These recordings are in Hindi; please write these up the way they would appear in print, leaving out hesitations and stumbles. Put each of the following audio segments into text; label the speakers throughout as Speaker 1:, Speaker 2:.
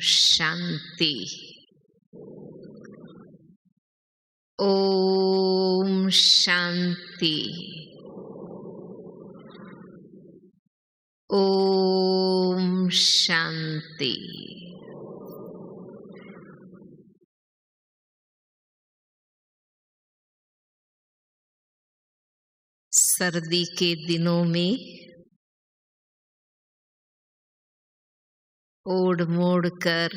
Speaker 1: शांति। ओम शांति। ओम शांति। सर्दी के दिनों में ओढ़ मोड़ कर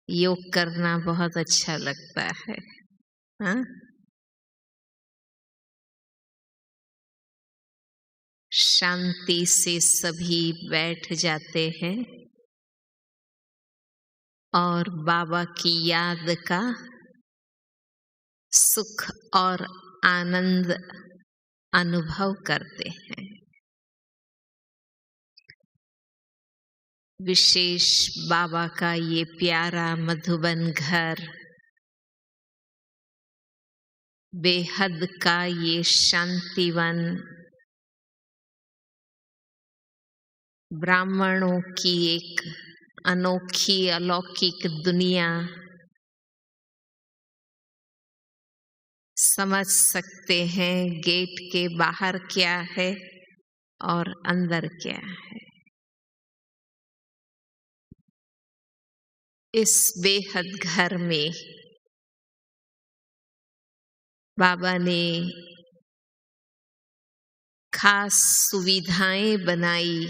Speaker 1: योग करना बहुत अच्छा लगता है। हाँ? शांति से सभी बैठ जाते हैं और बाबा की याद का सुख और आनंद अनुभव करते हैं। विशेष बाबा का ये प्यारा मधुबन घर, बेहद का ये शांतिवन, ब्राह्मणों की एक अनोखी अलौकिक दुनिया, समझ सकते हैं गेट के बाहर क्या है और अंदर क्या है। इस बेहद घर में बाबा ने खास सुविधाएं बनाई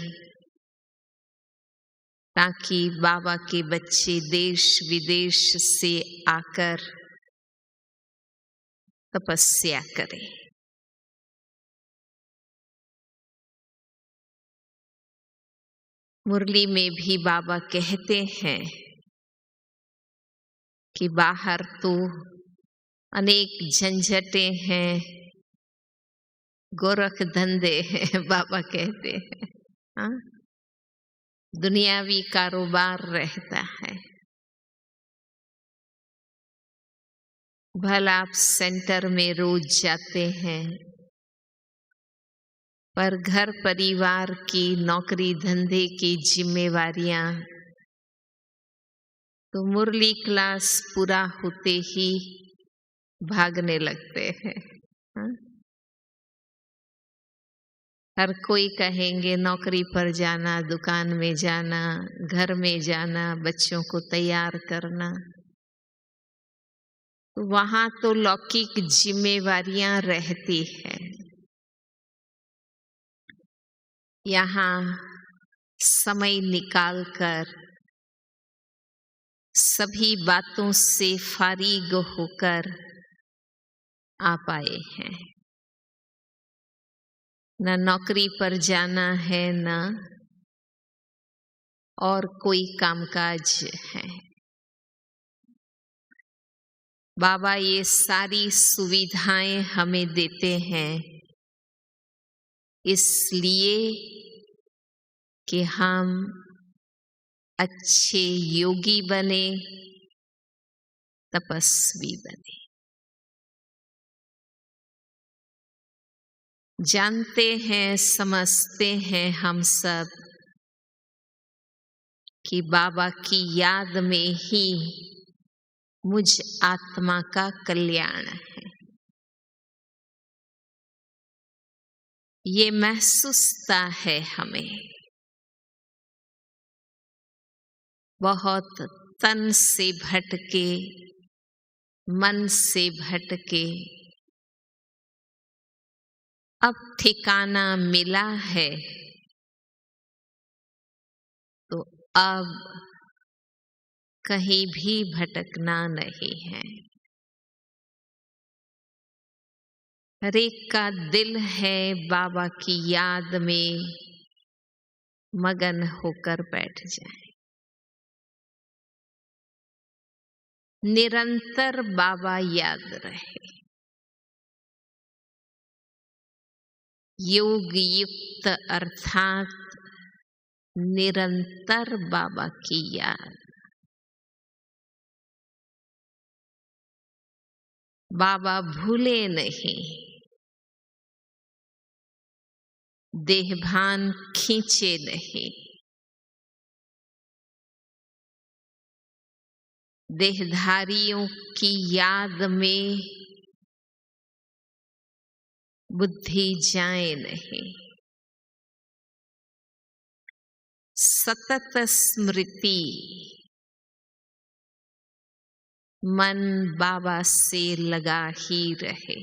Speaker 1: ताकि बाबा के बच्चे देश विदेश से आकर तपस्या करें। मुरली में भी बाबा कहते हैं कि बाहर तो अनेक झंझटें हैं, गोरख धंधे हैं, बाबा कहते हैं। हाँ? दुनियावी कारोबार रहता है। भला आप सेंटर में रोज जाते हैं, पर घर परिवार की नौकरी धंधे की जिम्मेवारियां तो मुरली क्लास पूरा होते ही भागने लगते हैं। हाँ? हर कोई कहेंगे नौकरी पर जाना, दुकान में जाना, घर में जाना, बच्चों को तैयार करना। तो वहां तो लौकिक जिम्मेवारियां रहती हैं। यहाँ समय निकालकर सभी बातों से फारिग होकर आप आए हैं। न नौकरी पर जाना है, न और कोई कामकाज है। बाबा ये सारी सुविधाएं हमें देते हैं इसलिए कि हम अच्छे योगी बने, तपस्वी बने। जानते हैं, समझते हैं हम सब कि बाबा की याद में ही मुझ आत्मा का कल्याण है। ये महसूसता है हमें। बहुत तन से भटके, मन से भटके, अब ठिकाना मिला है तो अब कहीं भी भटकना नहीं है। हर एक का दिल है बाबा की याद में मगन होकर बैठ जाए। निरंतर बाबा याद रहे। योग युक्त अर्थात निरंतर बाबा की याद। बाबा भूले नहीं, देहभान खींचे नहीं। देहधारियों की याद में बुद्धि जाए नहीं। सतत स्मृति मन बाबा से लगा ही रहे।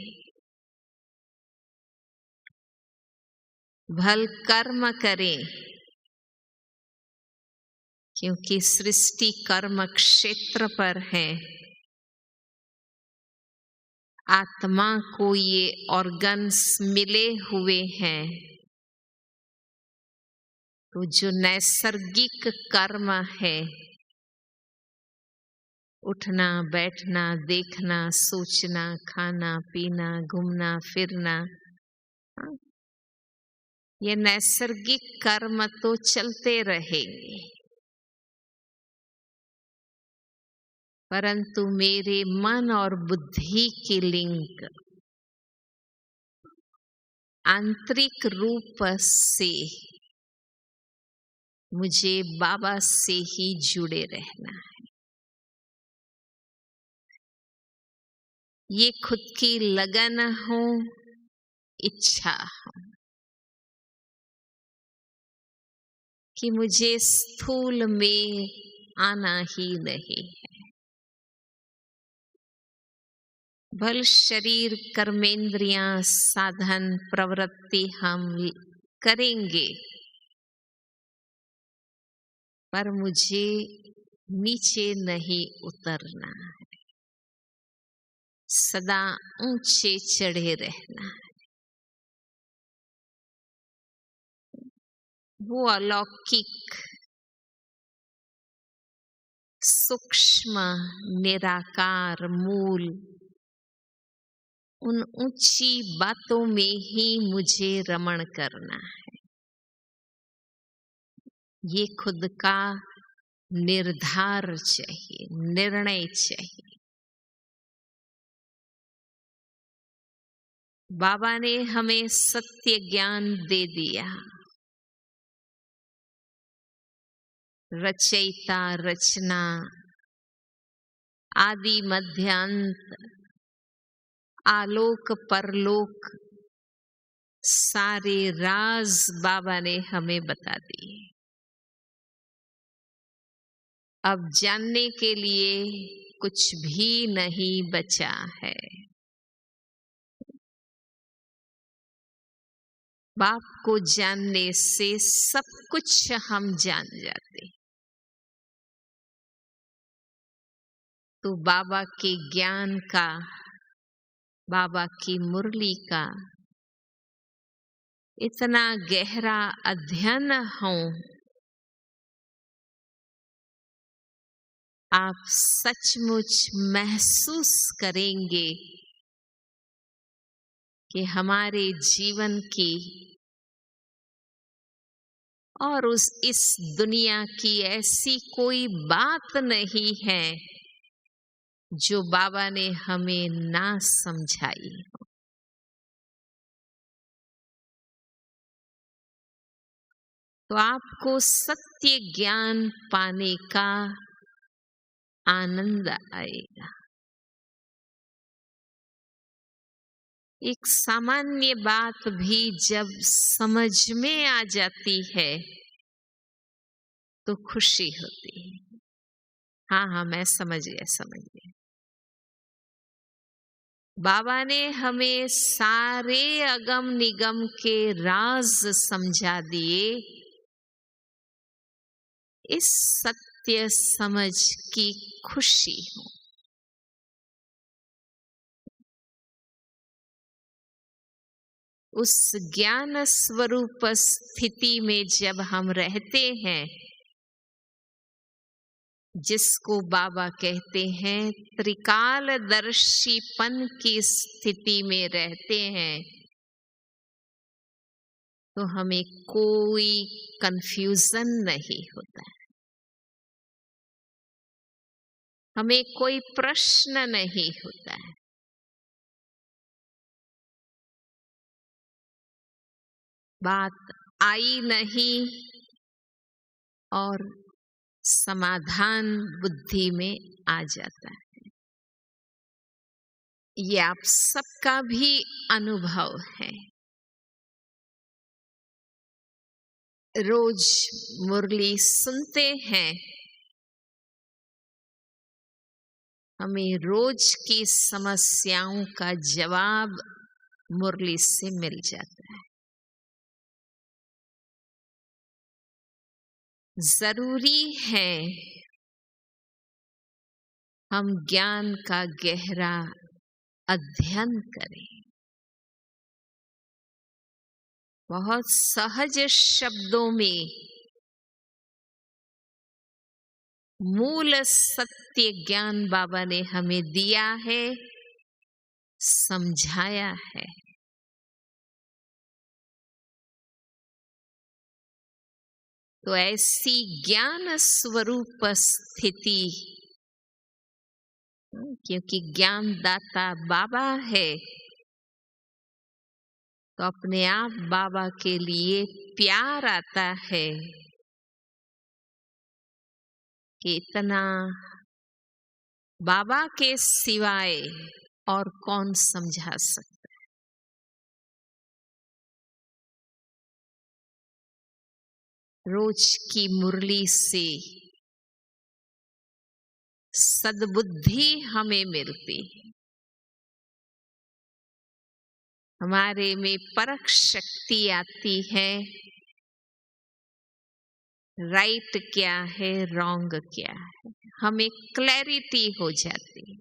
Speaker 1: भल कर्म करें, क्योंकि सृष्टि कर्म क्षेत्र पर है। आत्मा को ये ऑर्गन्स मिले हुए हैं, तो जो नैसर्गिक कर्म है, उठना बैठना देखना सोचना खाना पीना घूमना फिरना, ये नैसर्गिक कर्म तो चलते रहेंगे। परंतु मेरे मन और बुद्धि की लिंक आंतरिक रूप से मुझे बाबा से ही जुड़े रहना है। ये खुद की लगन हो, इच्छा हो कि मुझे स्थूल में आना ही नहीं है। भल शरीर कर्मेंद्रियां साधन प्रवृत्ति हम करेंगे, पर मुझे नीचे नहीं उतरना है, सदा ऊंचे चढ़े रहना है। वो अलौकिक सूक्ष्म निराकार मूल उन ऊंची बातों में ही मुझे रमण करना है। ये खुद का निर्धार चाहिए, निर्णय चाहिए। बाबा ने हमें सत्य ज्ञान दे दिया। रचयिता रचना आदि मध्यांत आलोक परलोक सारे राज बाबा ने हमें बता दिए। अब जानने के लिए कुछ भी नहीं बचा है। बाप को जानने से सब कुछ हम जान जाते। तो बाबा के ज्ञान का, बाबा की मुरली का इतना गहरा अध्ययन हो, आप सचमुच महसूस करेंगे कि हमारे जीवन की और इस दुनिया की ऐसी कोई बात नहीं है जो बाबा ने हमें ना समझाई हो। तो आपको सत्य ज्ञान पाने का आनंद आएगा। एक सामान्य बात भी जब समझ में आ जाती है तो खुशी होती है। हाँ, मैं समझ गया। बाबा ने हमें सारे अगम निगम के राज समझा दिए। इस सत्य समझ की खुशी हो। उस ज्ञान स्वरूप स्थिति में जब हम रहते हैं, जिसको बाबा कहते हैं त्रिकालदर्शीपन की स्थिति में रहते हैं, तो हमें कोई कंफ्यूजन नहीं होता है, हमें कोई प्रश्न नहीं होता है। बात आई नहीं और समाधान बुद्धि में आ जाता है। ये आप सबका भी अनुभव है। रोज मुरली सुनते हैं, हमें रोज की समस्याओं का जवाब मुरली से मिल जाता है। जरूरी है हम ज्ञान का गहरा अध्ययन करें। बहुत सहज शब्दों में मूल सत्य ज्ञान बाबा ने हमें दिया है, समझाया है। तो ऐसी ज्ञान स्वरूप स्थिति, क्योंकि ज्ञान दाता बाबा है, तो अपने आप बाबा के लिए प्यार आता है कि इतना बाबा के सिवाय और कौन समझा सकता है। रोज की मुरली से सद्बुद्धि हमें मिलती है, हमारे में परख शक्ति आती है, राइट क्या है, रॉन्ग क्या है, हमें क्लैरिटी हो जाती है।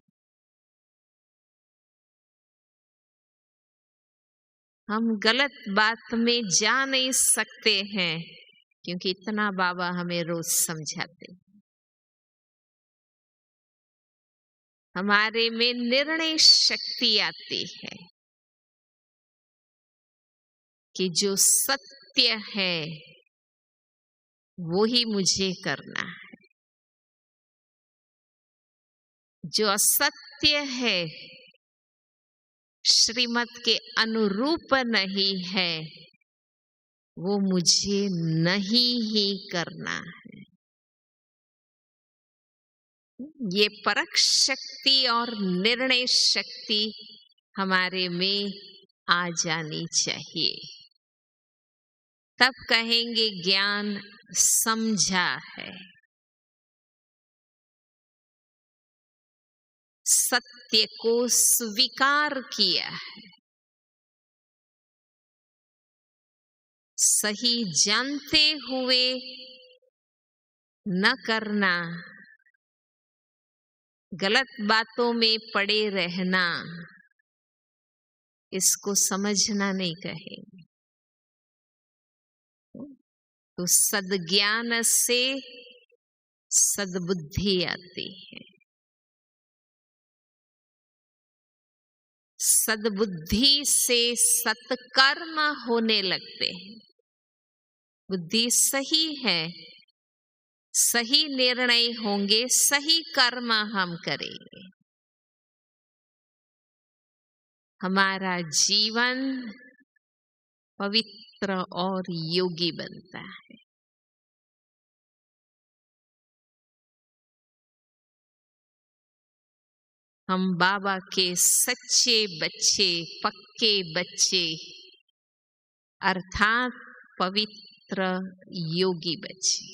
Speaker 1: हम गलत बात में जा नहीं सकते हैं, क्योंकि इतना बाबा हमें रोज समझाते हैं। हमारे में निर्णय शक्ति आती है कि जो सत्य है वो ही मुझे करना है, जो असत्य है, श्रीमत के अनुरूप नहीं है, वो मुझे नहीं ही करना है। ये परख शक्ति और निर्णय शक्ति हमारे में आ जानी चाहिए, तब कहेंगे ज्ञान समझा है, सत्य को स्वीकार किया है, सही जानते हुए न करना, गलत बातों में पड़े रहना, इसको समझना नहीं कहेंगे। तो सद्ज्ञान से सद्बुद्धि आती है, सद्बुद्धि से सत्कर्म होने लगते हैं। बुद्धि सही है, सही निर्णय होंगे, सही कर्म हम करेंगे, हमारा जीवन पवित्र और योगी बनता है। हम बाबा के सच्चे बच्चे, पक्के बच्चे, अर्थात पवित्र योगी बच्चे।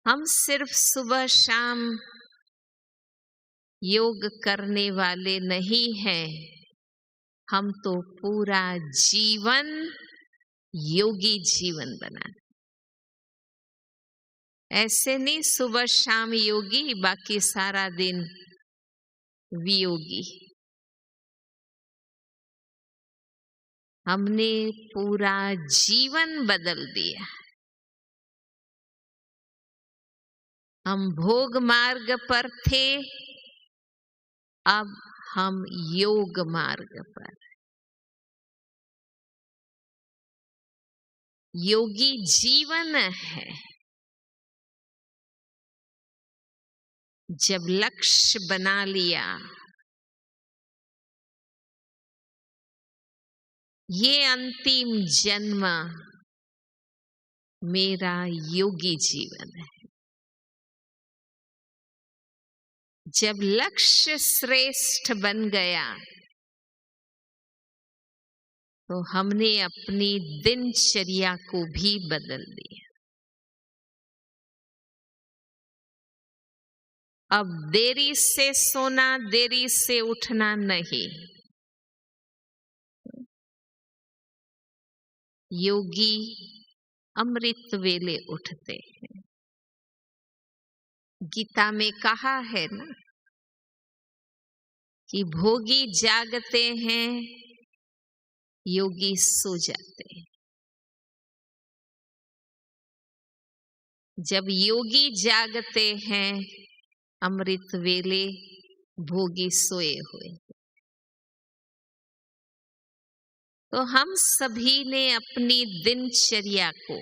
Speaker 1: हम सिर्फ सुबह शाम योग करने वाले नहीं हैं, हम तो पूरा जीवन योगी जीवन बना। ऐसे नहीं सुबह शाम योगी, बाकी सारा दिन वियोगी। हमने पूरा जीवन बदल दिया। हम भोग मार्ग पर थे, अब हम योग मार्ग पर। योगी जीवन है। जब लक्ष्य बना लिया, ये अंतिम जन्म मेरा योगी जीवन है। जब लक्ष्य श्रेष्ठ बन गया तो हमने अपनी दिनचर्या को भी बदल दिया। अब देरी से सोना, देरी से उठना नहीं। योगी अमृत वेले उठते हैं। गीता में कहा है ना कि भोगी जागते हैं, योगी सो जाते हैं। जब योगी जागते हैं अमृत वेले, भोगी सोए हुए। तो हम सभी ने अपनी दिनचर्या को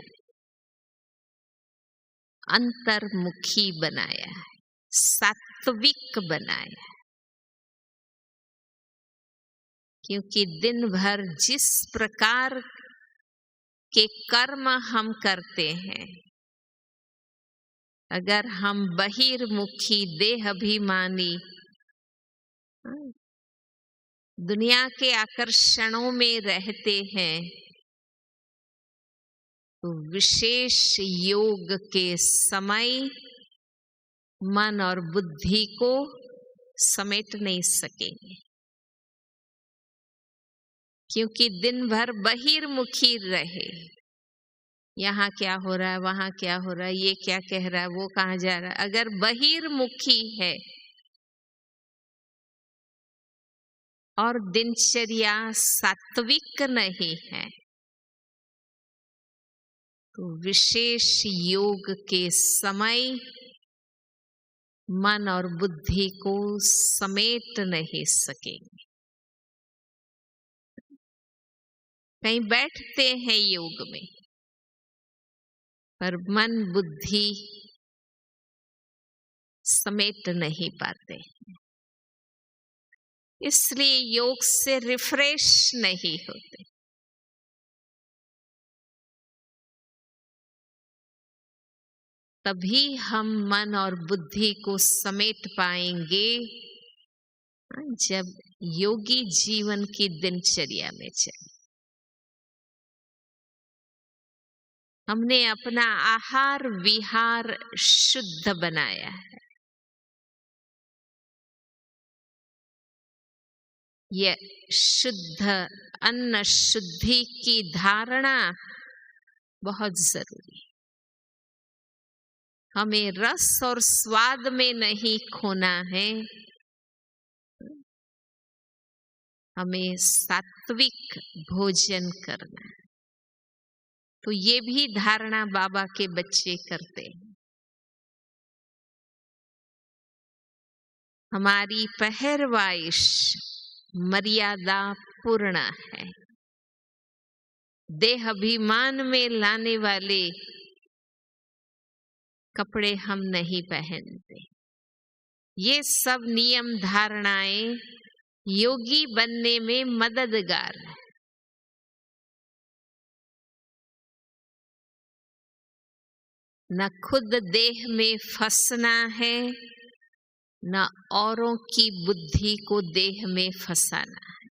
Speaker 1: अंतर्मुखी बनाया है, सात्विक बनाया है। क्योंकि दिन भर जिस प्रकार के कर्म हम करते हैं, अगर हम बहिर्मुखी देहाभिमानी दुनिया के आकर्षणों में रहते हैं, तो विशेष योग के समय मन और बुद्धि को समेट नहीं सकेंगे। क्योंकि दिन भर बहिर्मुखी रहे, यहाँ क्या हो रहा है, वहां क्या हो रहा है, ये क्या कह रहा है, वो कहाँ जा रहा है। अगर बहिर्मुखी है और दिनचर्या सात्विक नहीं है, तो विशेष योग के समय मन और बुद्धि को समेट नहीं सकेंगे। कहीं बैठते हैं योग में, पर मन बुद्धि समेट नहीं पाते, इसलिए योग से रिफ्रेश नहीं होते। तभी हम मन और बुद्धि को समेट पाएंगे जब योगी जीवन की दिनचर्या में चले। हमने अपना आहार विहार शुद्ध बनाया है। यह शुद्ध अन्न शुद्धि की धारणा बहुत जरूरी है। हमें रस और स्वाद में नहीं खोना है, हमें सात्विक भोजन करना है। तो ये भी धारणा बाबा के बच्चे करते हैं। हमारी पहरवाइश मर्यादा पूर्ण है। देह अभिमान में लाने वाले कपड़े हम नहीं पहनते। ये सब नियम धारणाएं योगी बनने में मददगार है। न खुद देह में फंसना है, न औरों की बुद्धि को देह में फंसाना है।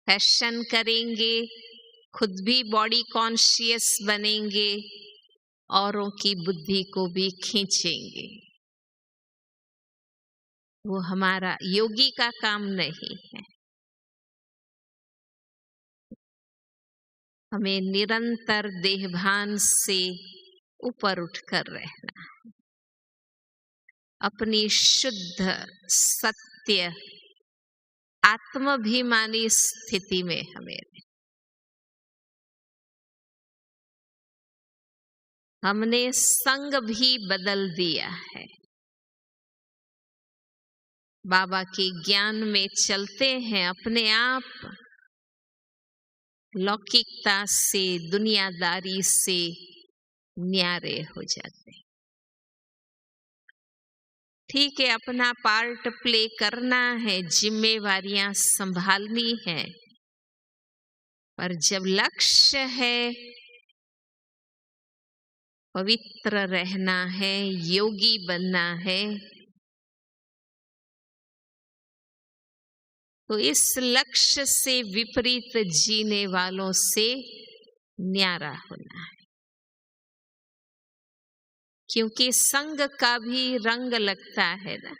Speaker 1: फैशन करेंगे, खुद भी बॉडी कॉन्शियस बनेंगे, औरों की बुद्धि को भी खींचेंगे। वो हमारा योगी का काम नहीं है। हमें निरंतर देहभान से ऊपर उठकर रहना है। अपनी शुद्ध सत्य आत्माभिमानी स्थिति में हमें हमने संग भी बदल दिया है। बाबा के ज्ञान में चलते हैं, अपने आप लौकिकता से, दुनियादारी से न्यारे हो जाते हैं। ठीक है, अपना पार्ट प्ले करना है, जिम्मेवारियां संभालनी है, पर जब लक्ष्य है पवित्र रहना है, योगी बनना है, तो इस लक्ष्य से विपरीत जीने वालों से न्यारा होना है, क्योंकि संग का भी रंग लगता है ना।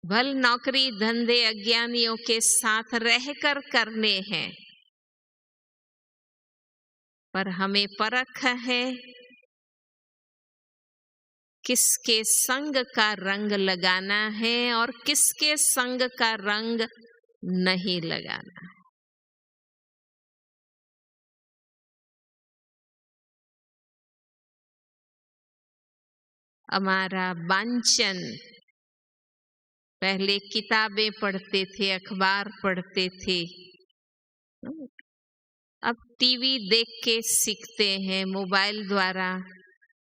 Speaker 1: भल नौकरी धंधे अज्ञानियों के साथ रहकर करने हैं, पर हमें परख है किसके संग का रंग लगाना है और किसके संग का रंग नहीं लगाना। हमारा वांछन, पहले किताबें पढ़ते थे, अखबार पढ़ते थे, अब टीवी देख के सीखते हैं, मोबाइल द्वारा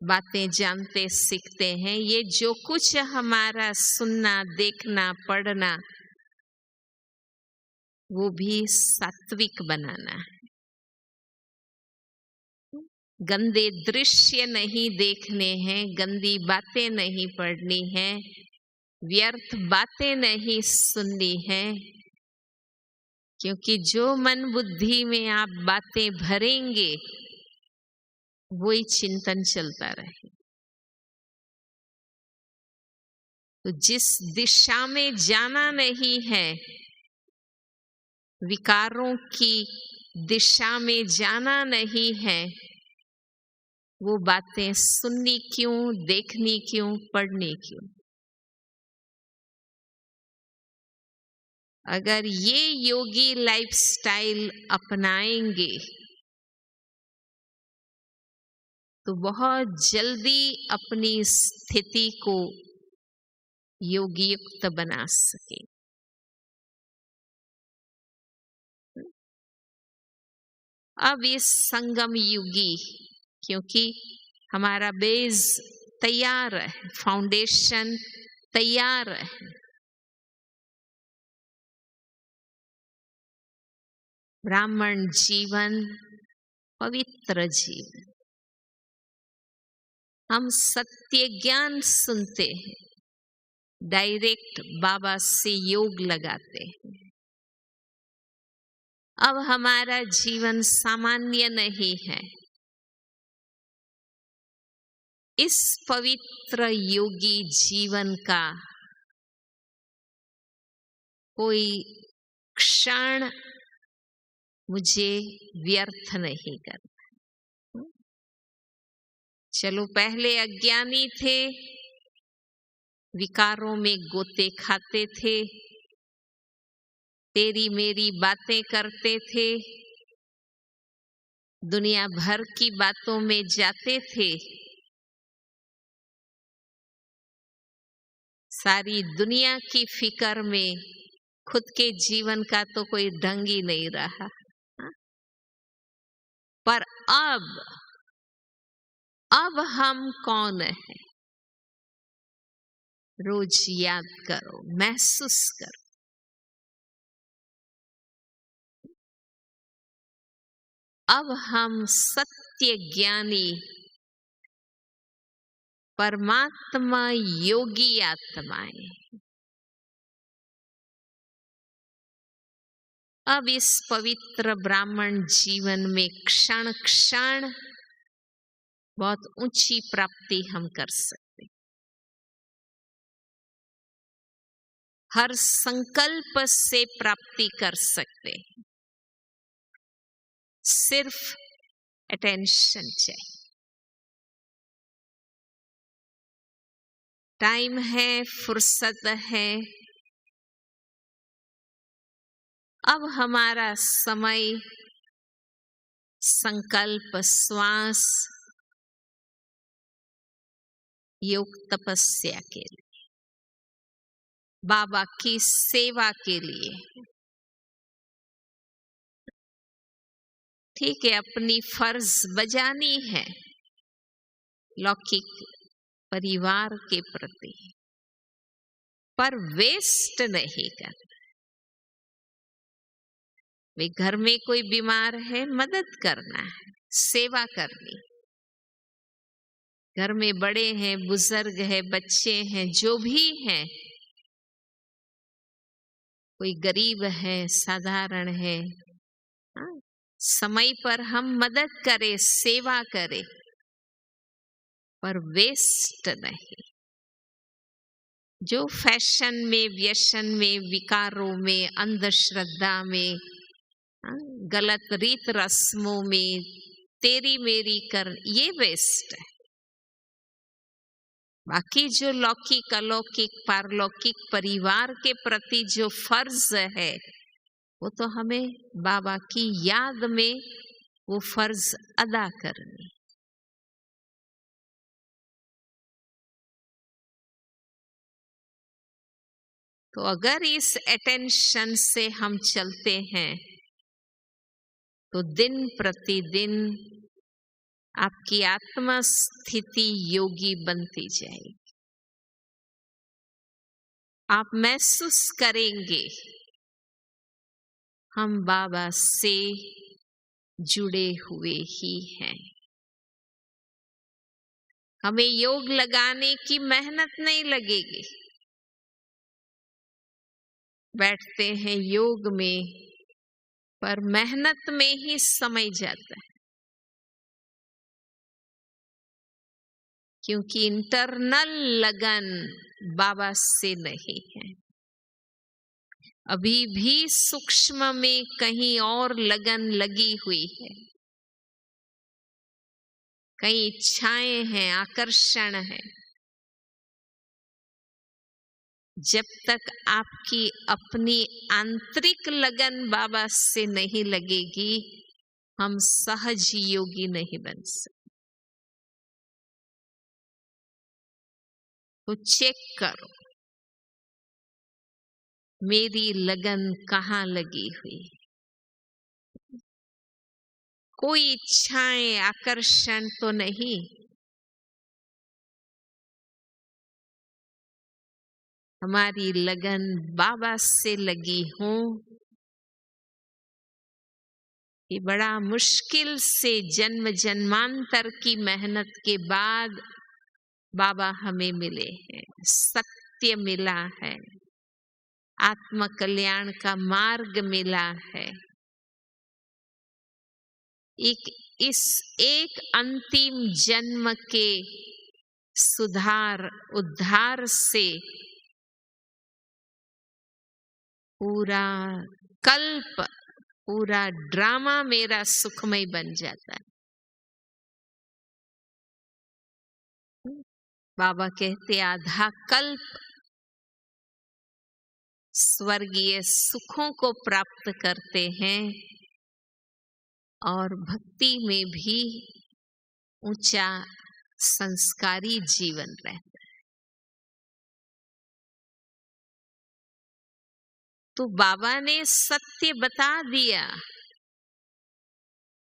Speaker 1: बातें जानते सीखते हैं। ये जो कुछ हमारा सुनना, देखना, पढ़ना, वो भी सात्विक बनाना है। गंदे दृश्य नहीं देखने हैं, गंदी बातें नहीं पढ़नी है, व्यर्थ बातें नहीं सुननी है, क्योंकि जो मन बुद्धि में आप बातें भरेंगे वही चिंतन चलता रहे। तो जिस दिशा में जाना नहीं है, विकारों की दिशा में जाना नहीं है, वो बातें सुननी क्यों, देखनी क्यों, पढ़नी क्यों। अगर ये योगी लाइफस्टाइल अपनाएंगे तो बहुत जल्दी अपनी स्थिति को योगयुक्त बना सके। अब इस संगम युगी, क्योंकि हमारा बेस तैयार है, फाउंडेशन तैयार है, ब्राह्मण जीवन, पवित्र जीवन। हम सत्य ज्ञान सुनते हैं, डायरेक्ट बाबा से योग लगाते हैं। अब हमारा जीवन सामान्य नहीं है, इस पवित्र योगी जीवन का कोई क्षण मुझे व्यर्थ नहीं करना। चलो पहले अज्ञानी थे, विकारों में गोते खाते थे, तेरी मेरी बातें करते थे, दुनिया भर की बातों में जाते थे, सारी दुनिया की फिक्र में खुद के जीवन का तो कोई ढंग ही नहीं रहा। पर अब हम कौन हैं? रोज याद करो, महसूस करो। अब हम सत्य ज्ञानी परमात्मा योगी आत्माएं। अब इस पवित्र ब्राह्मण जीवन में क्षण क्षण बहुत ऊंची प्राप्ति हम कर सकते। हर संकल्प से प्राप्ति कर सकते, सिर्फ अटेंशन चाहिए। टाइम है, फुर्सत है। अब हमारा समय संकल्प, श्वास, योग तपस्या के लिए, बाबा की सेवा के लिए। ठीक है, अपनी फर्ज बजानी है लौकिक परिवार के प्रति, पर वेस्ट नहीं करना। वे घर में कोई बीमार है, मदद करना है, सेवा करनी। घर में बड़े हैं, बुजुर्ग है, बच्चे हैं, जो भी हैं, कोई गरीब है, साधारण है, हाँ, समय पर हम मदद करें, सेवा करें, पर वेस्ट नहीं। जो फैशन में, व्यसन में, विकारों में, अंधश्रद्धा में, हाँ, गलत रीत रस्मों में तेरी मेरी कर, ये वेस्ट है। बाकी जो लौकिक, अलौकिक, पारलौकिक परिवार के प्रति जो फर्ज है, वो तो हमें बाबा की याद में वो फर्ज अदा करनी। तो अगर इस अटेंशन से हम चलते हैं तो दिन प्रतिदिन आपकी आत्मा स्थिति योगी बनती जाएगी। आप महसूस करेंगे हम बाबा से जुड़े हुए ही हैं। हमें योग लगाने की मेहनत नहीं लगेगी। बैठते हैं योग में, पर मेहनत में ही समय जाता है, क्योंकि इंटरनल लगन बाबा से नहीं है। अभी भी सूक्ष्म में कहीं और लगन लगी हुई है, कई इच्छाएं हैं, आकर्षण है। जब तक आपकी अपनी आंतरिक लगन बाबा से नहीं लगेगी, हम सहज योगी नहीं बन सकते। तो चेक करो मेरी लगन कहाँ लगी हुई। कोई इच्छाएं, आकर्षण तो नहीं। हमारी लगन बाबा से लगी हो। ये बड़ा मुश्किल से जन्म जन्मांतर की मेहनत के बाद बाबा हमें मिले हैं, सत्य मिला है, आत्म कल्याण का मार्ग मिला है। इस एक अंतिम जन्म के सुधार उद्धार से पूरा कल्प, पूरा ड्रामा मेरा सुखमय बन जाता है। बाबा कहते आधा कल्प स्वर्गीय सुखों को प्राप्त करते हैं और भक्ति में भी ऊंचा संस्कारी जीवन रहता है। तो बाबा ने सत्य बता दिया।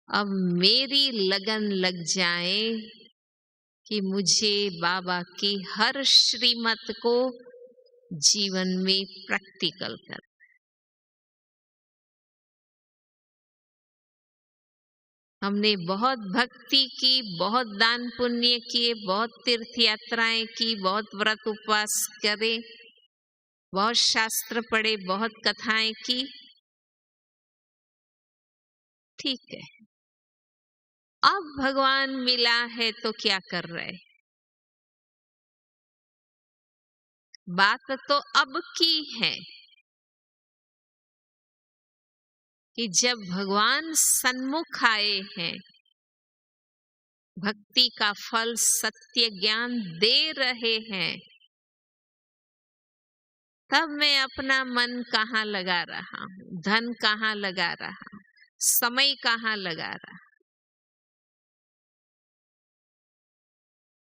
Speaker 1: अब मेरी लगन लग जाए कि मुझे बाबा की हर श्रीमत को जीवन में प्रैक्टिकल कर। हमने बहुत भक्ति की, बहुत दान पुण्य किए, बहुत तीर्थ यात्राएं की, बहुत व्रत उपवास करे, बहुत शास्त्र पढ़े, बहुत कथाएं की, ठीक है। अब भगवान मिला है तो क्या कर रहे? बात तो अब की है कि जब भगवान सन्मुख आए हैं, भक्ति का फल सत्य ज्ञान दे रहे हैं, तब मैं अपना मन कहाँ लगा रहा हूं, धन कहाँ लगा रहा हूं, समय कहाँ लगा रहा।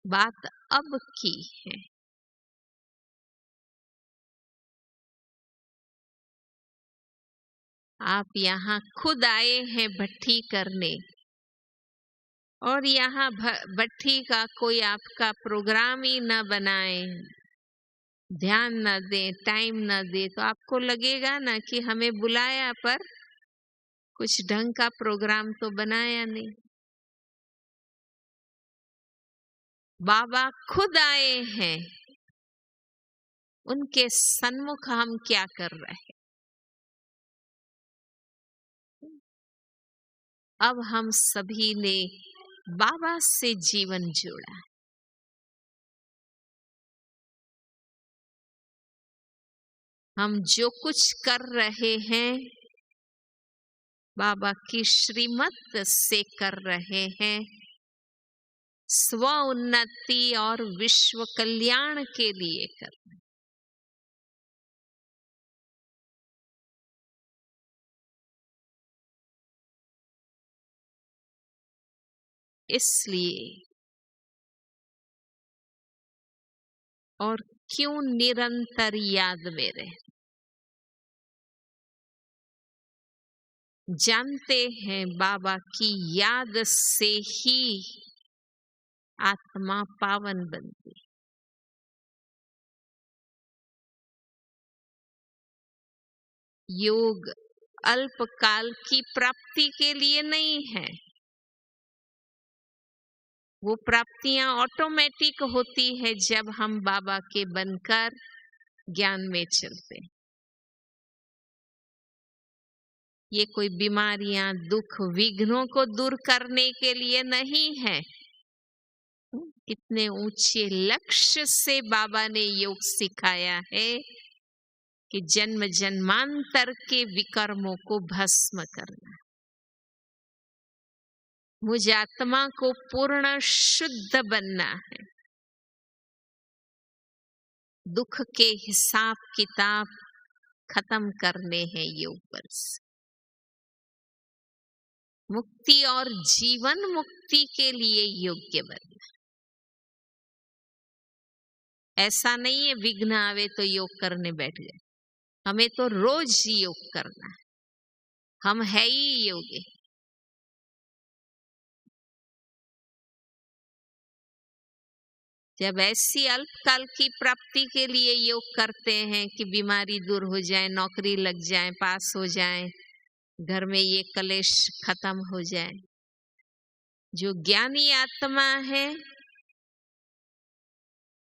Speaker 1: बात अब की है। आप यहाँ खुद आए हैं भट्ठी करने, और यहाँ भट्ठी का कोई आपका प्रोग्राम ही न बनाए, ध्यान न दे, टाइम न दे, तो आपको लगेगा ना कि हमें बुलाया पर कुछ ढंग का प्रोग्राम तो बनाया नहीं। बाबा खुद आए हैं, उनके सन्मुख हम क्या कर रहे हैं? अब हम सभी ने बाबा से जीवन जोड़ा। हम जो कुछ कर रहे हैं बाबा की श्रीमत से कर रहे हैं, स्व उन्नति और विश्व कल्याण के लिए कर रहे हैं। इसलिए और क्यों निरंतर याद में रहे? जानते हैं बाबा की याद से ही आत्मा पावन बनती। योग अल्पकाल की प्राप्ति के लिए नहीं है। वो प्राप्तियां ऑटोमेटिक होती है जब हम बाबा के बनकर ज्ञान में चलते। ये कोई बीमारियां, दुख, विघ्नों को दूर करने के लिए नहीं है। इतने ऊंचे लक्ष्य से बाबा ने योग सिखाया है कि जन्म जन्मांतर के विकर्मों को भस्म करना, मुझ आत्मा को पूर्ण शुद्ध बनना है, दुख के हिसाब किताब खत्म करने हैं योग पर से। मुक्ति और जीवन मुक्ति के लिए योग्य बनना। ऐसा नहीं है विघ्न आवे तो योग करने बैठ गए। हमें तो रोज योग करना है। हम है ही योगी। जब ऐसी अल्पकाल की प्राप्ति के लिए योग करते हैं कि बीमारी दूर हो जाए, नौकरी लग जाए, पास हो जाए, घर में ये कलेश खत्म हो जाए, जो ज्ञानी आत्मा है,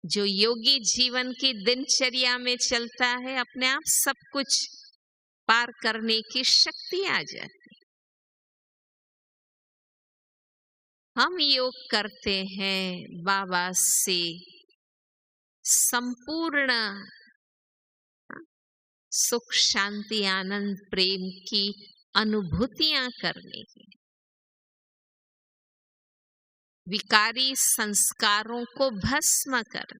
Speaker 1: जो योगी जीवन की दिनचर्या में चलता है, अपने आप सब कुछ पार करने की शक्ति आ जाती। हम योग करते हैं बाबा से संपूर्ण सुख, शांति, आनंद, प्रेम की अनुभूतियां करने की, विकारी संस्कारों को भस्म कर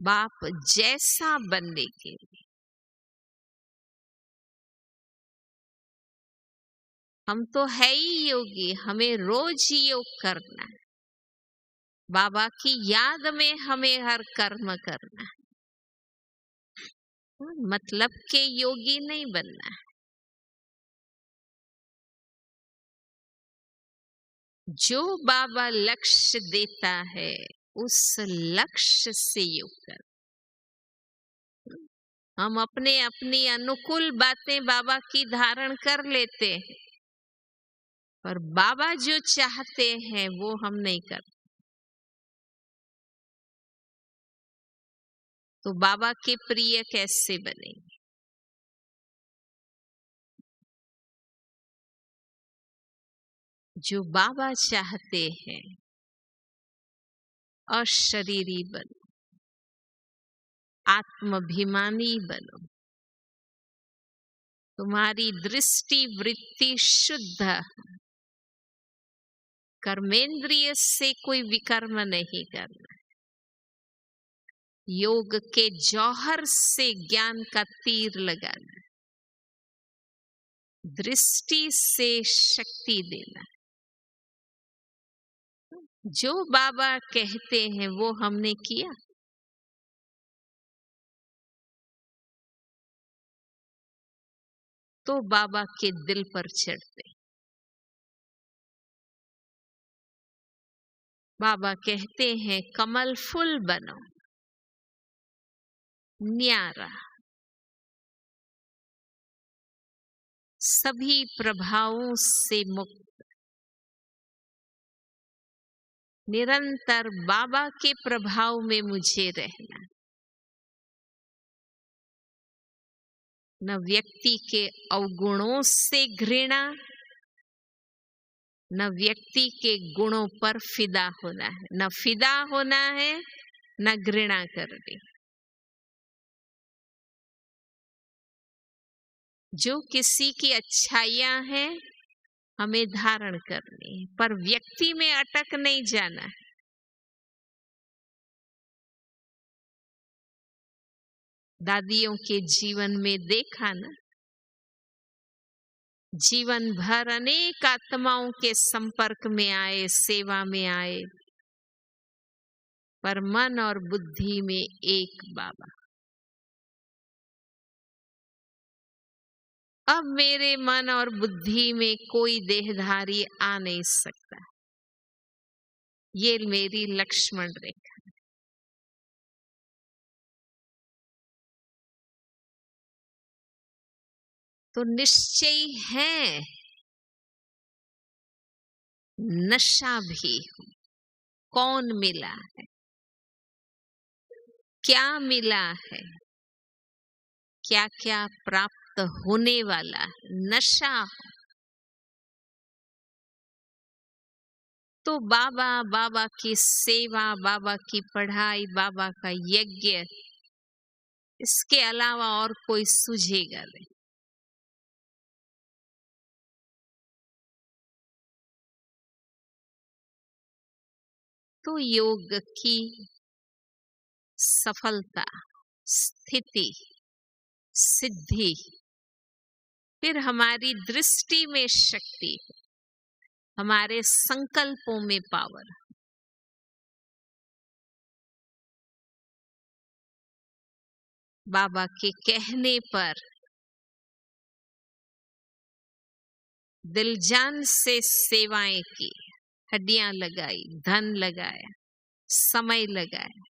Speaker 1: बाप जैसा बनने के लिए। हम तो है ही योगी, हमें रोज योग करना है। बाबा की याद में हमें हर कर्म करना है। मतलब के योगी नहीं बनना है। जो बाबा लक्ष्य देता है उस लक्ष्य से योग कर। हम अपने अपनी अनुकूल बातें बाबा की धारण कर लेते हैं, पर बाबा जो चाहते हैं वो हम नहीं करते। तो बाबा के प्रिय कैसे बनेंगे? जो बाबा चाहते हैं अशरीरी बनो, आत्माभिमानी बनो, तुम्हारी दृष्टि वृत्ति शुद्ध, कर्मेंद्रिय से कोई विकर्म नहीं करना, योग के जौहर से ज्ञान का तीर लगाना, दृष्टि से शक्ति देना। जो बाबा कहते हैं वो हमने किया। तो बाबा के दिल पर चढ़ते। बाबा कहते हैं कमल फूल बनो, न्यारा। सभी प्रभावों से मुक्त, निरंतर बाबा के प्रभाव में मुझे रहना। न व्यक्ति के अवगुणों से घृणा, न व्यक्ति के गुणों पर फिदा होना है, न फिदा होना है, न घृणा करनी। जो किसी की अच्छाइयां हैं हमें धारण करनी है, पर व्यक्ति में अटक नहीं जाना है। दादियों के जीवन में देखा ना, जीवन भर अनेक आत्माओं के संपर्क में आए, सेवा में आए, पर मन और बुद्धि में एक बाबा। अब मेरे मन और बुद्धि में कोई देहधारी आ नहीं सकता। ये मेरी लक्ष्मण रेखा। तो निश्चय है, नशा भी हूं। कौन मिला है, क्या मिला है, क्या क्या प्राप्त होने वाला है, नशा। तो बाबा, बाबा की सेवा, बाबा की पढ़ाई, बाबा का यज्ञ, इसके अलावा और कोई सूझेगा नहीं। तो योग की सफलता, स्थिति, सिद्धि, फिर हमारी दृष्टि में शक्ति, हमारे संकल्पों में पावर। बाबा के कहने पर दिलजान से सेवाएं की, हड्डियां लगाई, धन लगाया, समय लगाया,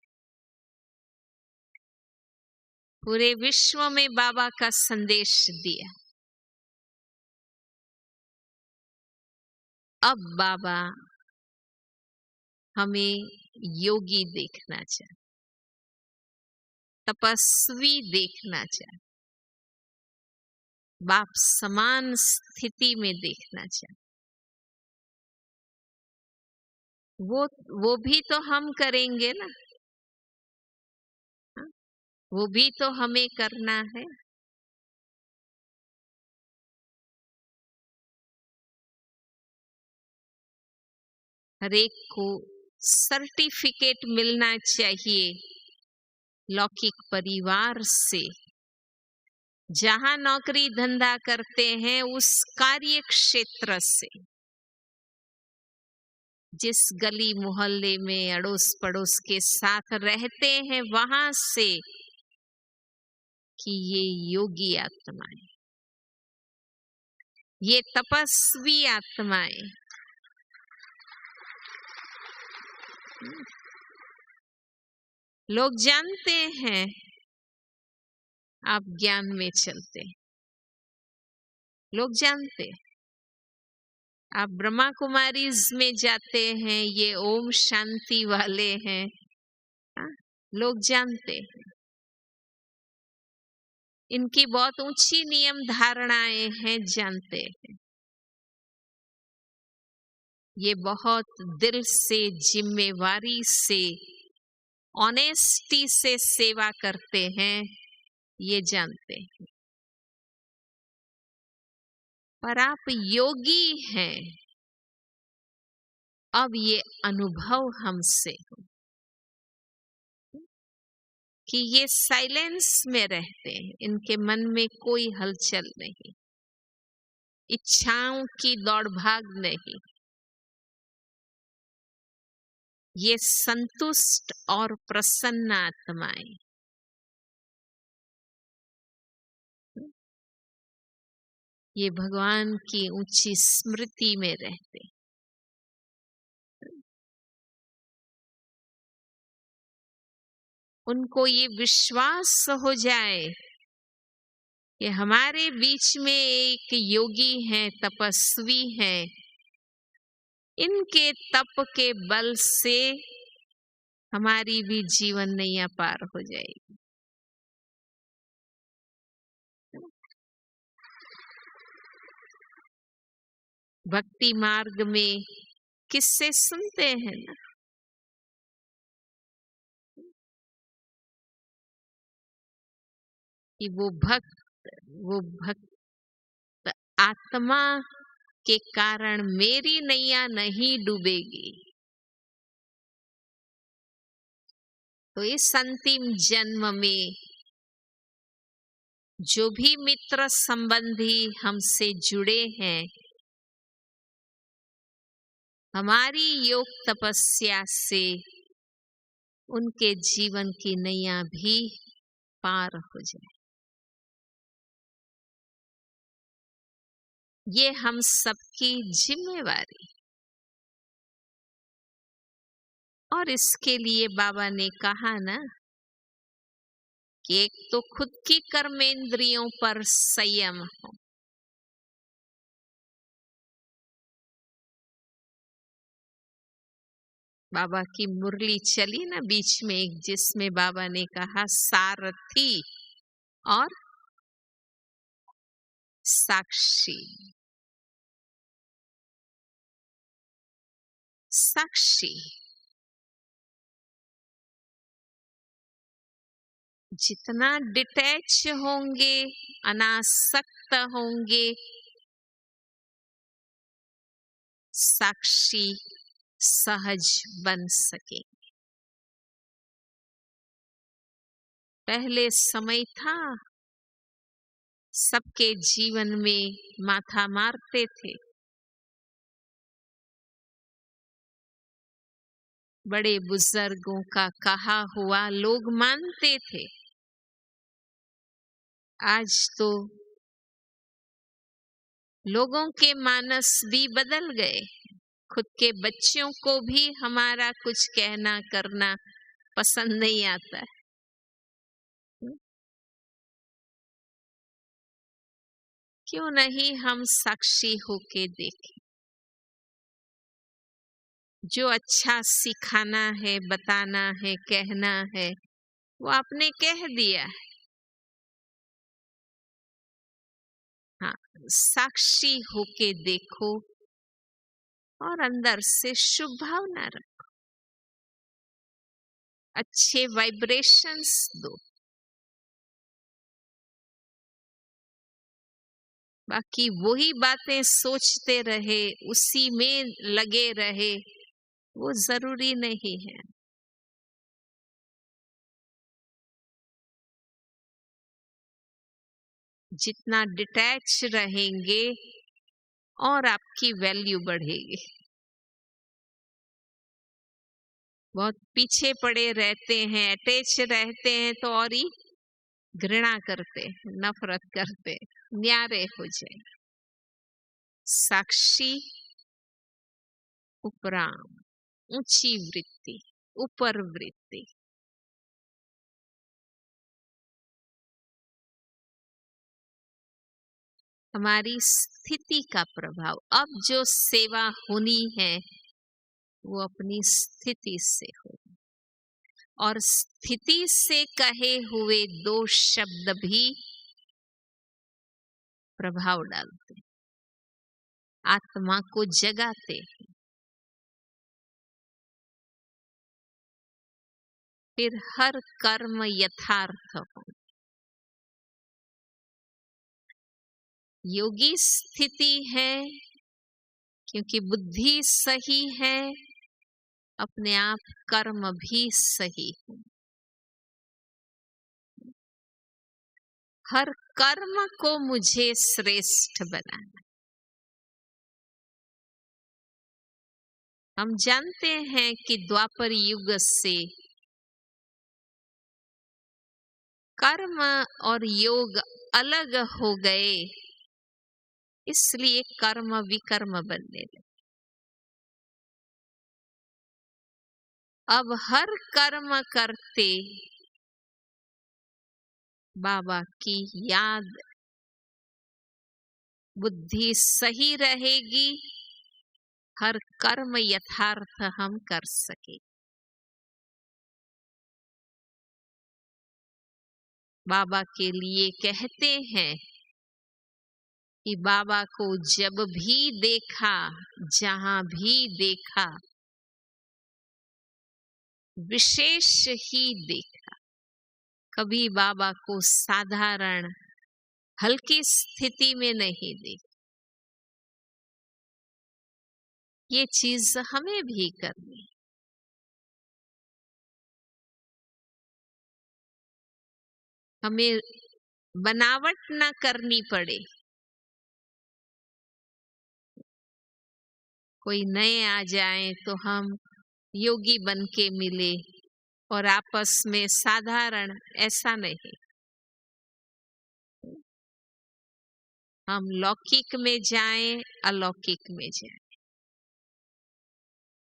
Speaker 1: पूरे विश्व में बाबा का संदेश दिया। अब बाबा हमें योगी देखना चाहे, तपस्वी देखना चाहे, बाप समान स्थिति में देखना चाहे। वो भी तो हम करेंगे ना, वो भी तो हमें करना है। हर एक को सर्टिफिकेट मिलना चाहिए लौकिक परिवार से। जहां नौकरी धंधा करते हैं उस कार्य क्षेत्र से, जिस गली मोहल्ले में अड़ोस पड़ोस के साथ रहते हैं वहां से, कि ये योगी आत्माएं, ये तपस्वी आत्माएं। लोग जानते हैं आप ज्ञान में चलते, लोग जानते। आप ब्रह्मा कुमारीज में जाते हैं, ये ओम शांति वाले हैं, लोग जानते हैं। इनकी बहुत ऊंची नियम धारणाएं हैं, जानते हैं। ये बहुत दिल से, जिम्मेवारी से, ऑनेस्टी से सेवा करते हैं, ये जानते हैं। पर आप योगी हैं, अब ये अनुभव हमसे हो कि ये साइलेंस में रहते हैं, इनके मन में कोई हलचल नहीं, इच्छाओं की दौड़ भाग नहीं। ये संतुष्ट और प्रसन्न आत्माएं, ये भगवान की ऊंची स्मृति में रहते। उनको ये विश्वास हो जाए कि हमारे बीच में एक योगी हैं, तपस्वी हैं, इनके तप के बल से हमारी भी जीवन नैया पार हो जाएगी। भक्ति मार्ग में किससे सुनते हैं ना, कि वो भक्त आत्मा के कारण मेरी नैया नहीं डूबेगी। तो इस अंतिम जन्म में जो भी मित्र संबंधी हमसे जुड़े हैं, हमारी योग तपस्या से उनके जीवन की नैया भी पार हो जाए, ये हम सबकी जिम्मेवारी। और इसके लिए बाबा ने कहा ना कि एक तो खुद की कर्मेंद्रियों पर संयम हो, बाबा की मुरली चली ना बीच में एक, जिसमें बाबा ने कहा सारथी और साक्षी। साक्षी जितना डिटैच होंगे, अनासक्त होंगे, साक्षी सहज बन सके। पहले समय था सबके जीवन में माथा मारते थे, बड़े बुजुर्गों का कहा हुआ लोग मानते थे। आज तो लोगों के मानस भी बदल गए, खुद के बच्चों को भी हमारा कुछ कहना करना पसंद नहीं आता है। क्यों नहीं हम साक्षी होके देखें, जो अच्छा सिखाना है, बताना है, कहना है, वो आपने कह दिया है। हाँ, साक्षी होके देखो और अंदर से शुभ भावना रखो, अच्छे वाइब्रेशंस दो। बाकी वही बातें सोचते रहे, उसी में लगे रहे, वो जरूरी नहीं है। जितना डिटैच रहेंगे और आपकी वैल्यू बढ़ेगी। बहुत पीछे पड़े रहते हैं, अटैच रहते हैं तो और ही घृणा करते, नफरत करते, न्यारे हो जाए। साक्षी उपराम, ऊंची वृत्ति, ऊपर वृत्ति। हमारी स्थिति का प्रभाव। अब जो सेवा होनी है वो अपनी स्थिति से हो, और स्थिति से कहे हुए दो शब्द भी प्रभाव डालते, आत्मा को जगाते हैं। फिर हर कर्म यथार्थ हो। योगी स्थिति है क्योंकि बुद्धि सही है, अपने आप कर्म भी सही है। हर कर्म को मुझे श्रेष्ठ बनाना। हम जानते हैं कि द्वापर युग से कर्म और योग अलग हो गए, इसलिए कर्म विकर्म बनने लगे। अब हर कर्म करते बाबा की याद बुद्धि सही रहेगी, हर कर्म यथार्थ हम कर सके। बाबा के लिए कहते हैं कि बाबा को जब भी देखा, जहां भी देखा, विशेष ही देखा। कभी बाबा को साधारण हल्की स्थिति में नहीं देखा। ये चीज हमें भी करनी। हमें बनावट ना करनी पड़े। कोई नए आ जाए तो हम योगी बन के मिले और आपस में साधारण, ऐसा नहीं। हम लौकिक में जाएं, अलौकिक में जाएं।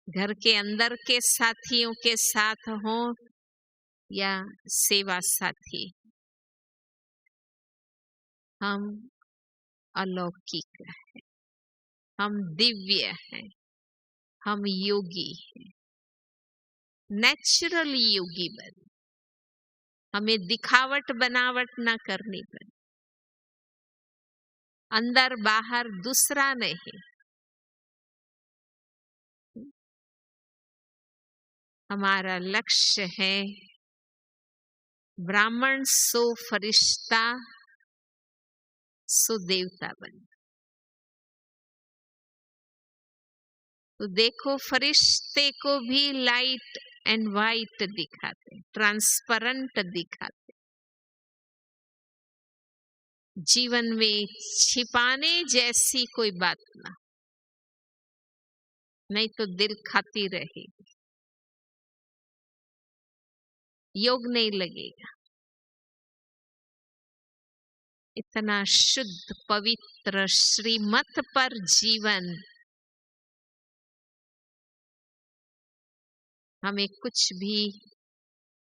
Speaker 1: घर के अंदर के साथियों के साथ हों या सेवा साथी, हम अलौकिक हैं, हम दिव्य हैं, हम योगी हैं। नेचुरल योगी बने। हमें दिखावट बनावट ना करनी पड़े। अंदर बाहर दूसरा नहीं। हमारा लक्ष्य है ब्राह्मण सो फरिश्ता सो देवता बने। तो देखो, फरिश्ते को भी लाइट एंड वाइट दिखाते, ट्रांसपेरेंट दिखाते। जीवन में छिपाने जैसी कोई बात ना, नहीं तो दिल खाती रहेगी, योग नहीं लगेगा। इतना शुद्ध पवित्र श्रीमत पर जीवन, हमें कुछ भी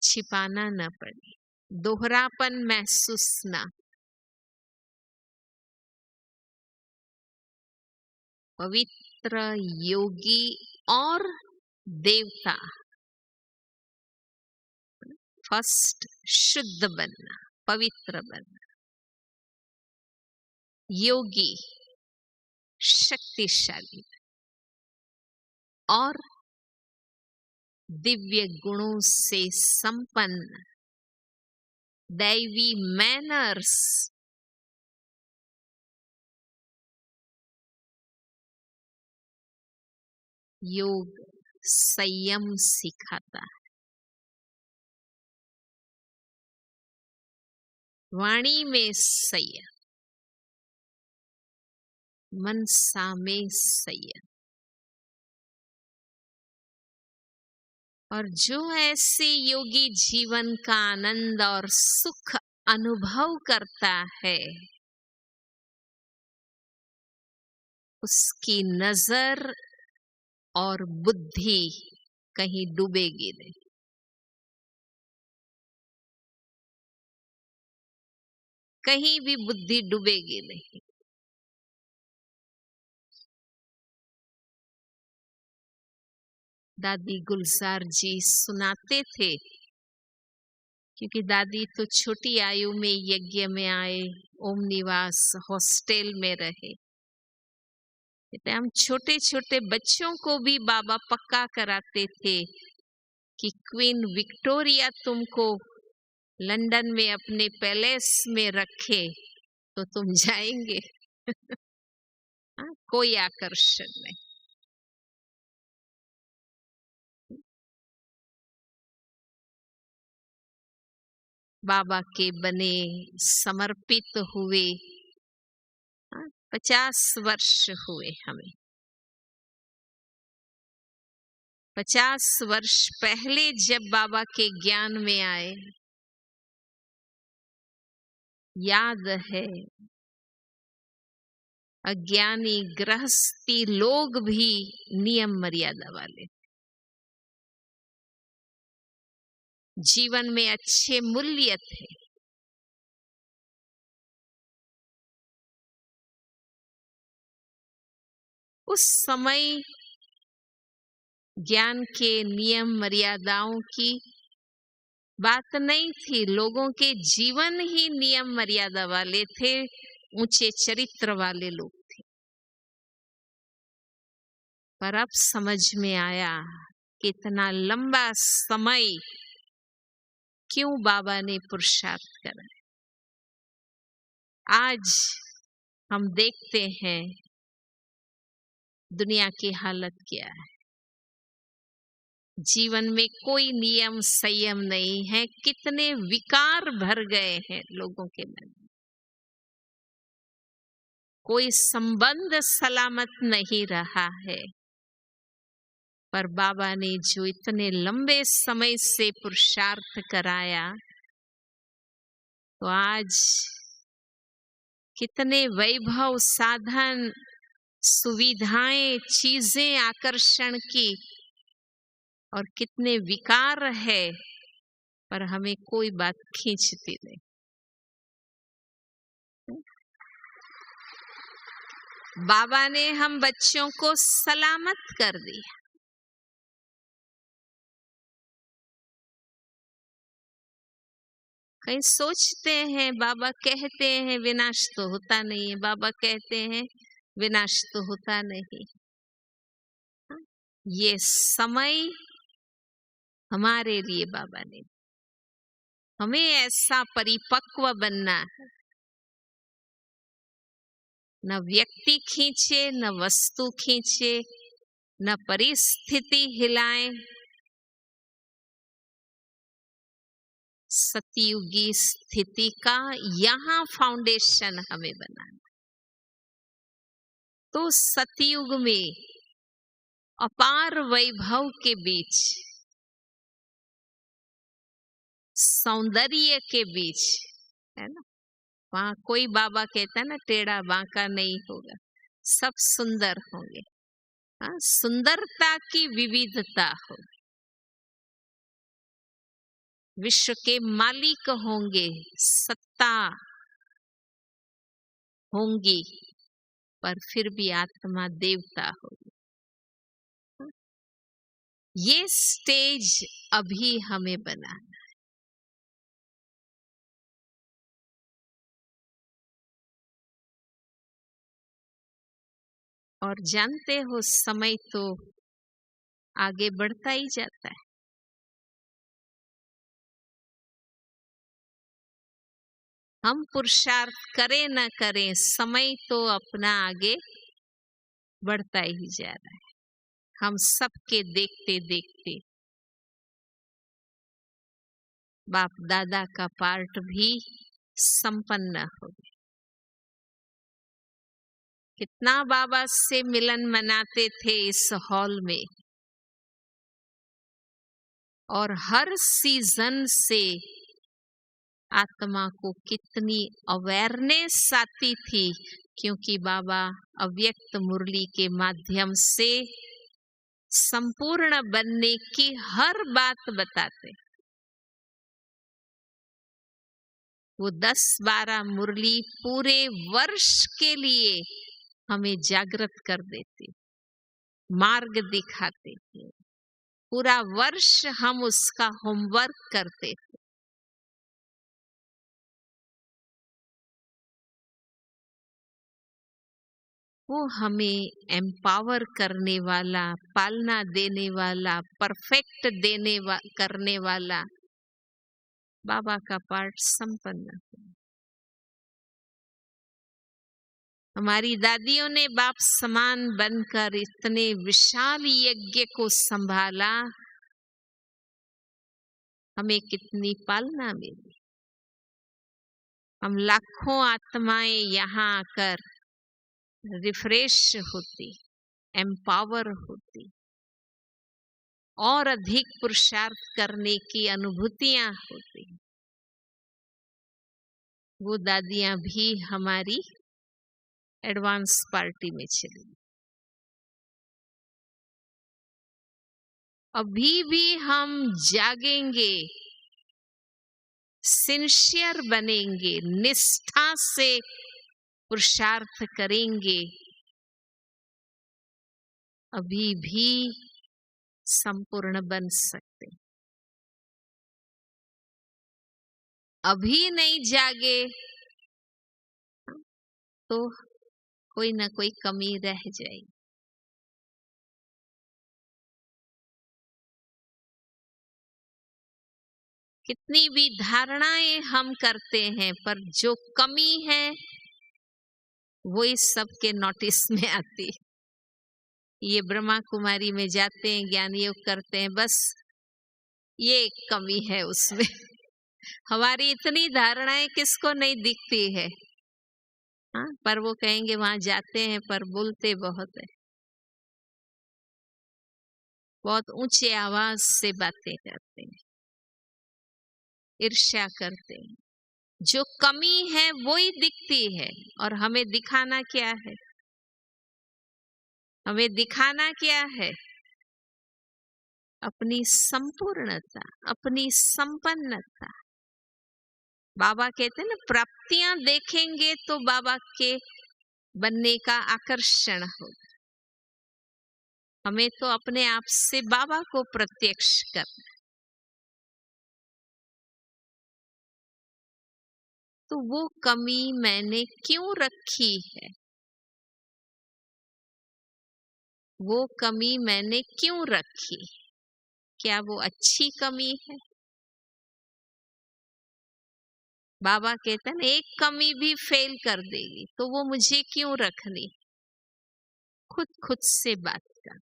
Speaker 1: छिपाना न पड़े, दोहरापन महसूस ना। पवित्र योगी और देवता। फर्स्ट शुद्ध बनना, पवित्र बनना। योगी शक्तिशाली और दिव्य गुणों से संपन्न, दैवी मैनर्स। योग संयम सिखाता है। वाणी में संयम, मनसा में संयम। और जो ऐसे योगी जीवन का आनंद और सुख अनुभव करता है, उसकी नजर और बुद्धि कहीं डूबेगी नहीं। कहीं भी बुद्धि डूबेगी नहीं। दादी गुलजार जी सुनाते थे, क्योंकि दादी तो छोटी आयु में यज्ञ में आए, ओम निवास हॉस्टल में रहे। हम छोटे छोटे बच्चों को भी बाबा पक्का कराते थे कि क्वीन विक्टोरिया तुमको लंदन में अपने पैलेस में रखे तो तुम जाएंगे। कोई आकर्षण नहीं। बाबा के बने, समर्पित हुए 50 वर्ष हुए हमें। 50 वर्ष पहले जब बाबा के ज्ञान में आए, याद है अज्ञानी गृहस्थी लोग भी नियम मर्यादा वाले, जीवन में अच्छे मूल्य थे। उस समय ज्ञान के नियम मर्यादाओं की बात नहीं थी। लोगों के जीवन ही नियम मर्यादा वाले थे, ऊंचे चरित्र वाले लोग थे। पर अब समझ में आया कि इतना लंबा समय क्यों बाबा ने पुरुषार्थ करा। आज हम देखते हैं दुनिया की हालत क्या है। जीवन में कोई नियम संयम नहीं है। कितने विकार भर गए हैं लोगों के मन में। कोई संबंध सलामत नहीं रहा है। पर बाबा ने जो इतने लंबे समय से पुरुषार्थ कराया, तो आज कितने वैभव, साधन, सुविधाएं, चीजें आकर्षण की, और कितने विकार है, पर हमें कोई बात खींचती नहीं। बाबा ने हम बच्चों को सलामत कर दिया। कहीं सोचते हैं, बाबा कहते हैं विनाश तो होता नहीं है, बाबा कहते हैं विनाश तो होता नहीं। ये समय हमारे लिए बाबा ने, हमें ऐसा परिपक्व बनना है। न व्यक्ति खींचे, न वस्तु खींचे, न परिस्थिति हिलाए। सतयुगी स्थिति का यहाँ फाउंडेशन हमें बनाना। तो सतयुग में अपार वैभव के बीच, सौंदर्य के बीच, है ना, वहां कोई बाबा कहता है ना टेढ़ा बांका नहीं होगा, सब सुंदर होंगे। हाँ, सुंदरता की विविधता हो। विश्व के मालिक होंगे, सत्ता होंगी, पर फिर भी आत्मा देवता होगी। ये स्टेज अभी हमें बनाना है। और जानते हो, समय तो आगे बढ़ता ही जाता है। हम पुरुषार्थ करें न करें, समय तो अपना आगे बढ़ता ही जा रहा है। हम सबके देखते देखते बाप दादा का पार्ट भी संपन्न हो गया। कितना बाबा से मिलन मनाते थे इस हॉल में, और हर सीजन से आत्मा को कितनी अवेयरनेस आती थी, क्योंकि बाबा अव्यक्त मुरली के माध्यम से संपूर्ण बनने की हर बात बताते। वो 10-12 मुरली पूरे वर्ष के लिए हमें जागृत कर देती, मार्ग दिखाते थे। पूरा वर्ष हम उसका होमवर्क करते थे। वो हमें एम्पावर करने वाला, पालना देने वाला, परफेक्ट करने वाला बाबा का पार्ट संपन्न है। हमारी दादियों ने बाप समान बनकर इतने विशाल यज्ञ को संभाला, हमें कितनी पालना मिली। हम लाखों आत्माएं यहाँ आकर रिफ्रेश होती, एम्पावर होती, और अधिक पुरुषार्थ करने की अनुभूतियां होती। वो दादियां भी हमारी एडवांस पार्टी में चली। अभी भी हम जागेंगे, सिंसियर बनेंगे, निष्ठा से पुरुषार्थ करेंगे, अभी भी संपूर्ण बन सकते। अभी नहीं जागे तो कोई ना कोई कमी रह जाएगी। कितनी भी धारणाएं हम करते हैं, पर जो कमी है वो इस सबके नोटिस में आती। ये ब्रह्मा कुमारी में जाते हैं, ज्ञान योग करते हैं, बस ये एक कमी है उसमें। हमारी इतनी धारणाएं किसको नहीं दिखती है, हाँ, पर वो कहेंगे वहां जाते हैं पर बोलते बहुत है, बहुत ऊंचे आवाज से बातें करते हैं, ईर्ष्या करते हैं। जो कमी है वो ही दिखती है, और हमें दिखाना क्या है? हमें दिखाना क्या है? अपनी संपूर्णता, अपनी संपन्नता। बाबा कहते हैं ना, प्राप्तियां देखेंगे तो बाबा के बनने का आकर्षण होगा। हमें तो अपने आप से बाबा को प्रत्यक्ष करना। तो वो कमी मैंने क्यों रखी है? वो कमी मैंने क्यों रखी? क्या वो अच्छी कमी है? बाबा कहते हैं ना, एक कमी भी फेल कर देगी तो वो मुझे क्यों रखनी? खुद से बात कर।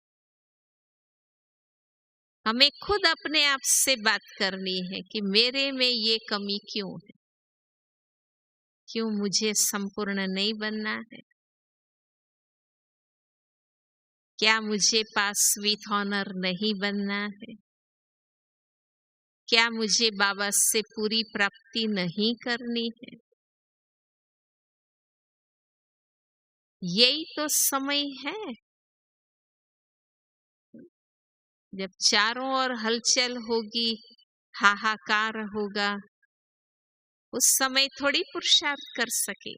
Speaker 1: हमें खुद अपने आप से बात करनी है कि मेरे में ये कमी क्यों है, क्यों मुझे संपूर्ण नहीं बनना है, क्या मुझे पास विथ ऑनर नहीं बनना है, क्या मुझे बाबा से पूरी प्राप्ति नहीं करनी है। यही तो समय है जब चारों ओर हलचल होगी, हाहाकार होगा। उस समय थोड़ी पुरुषार्थ कर सके।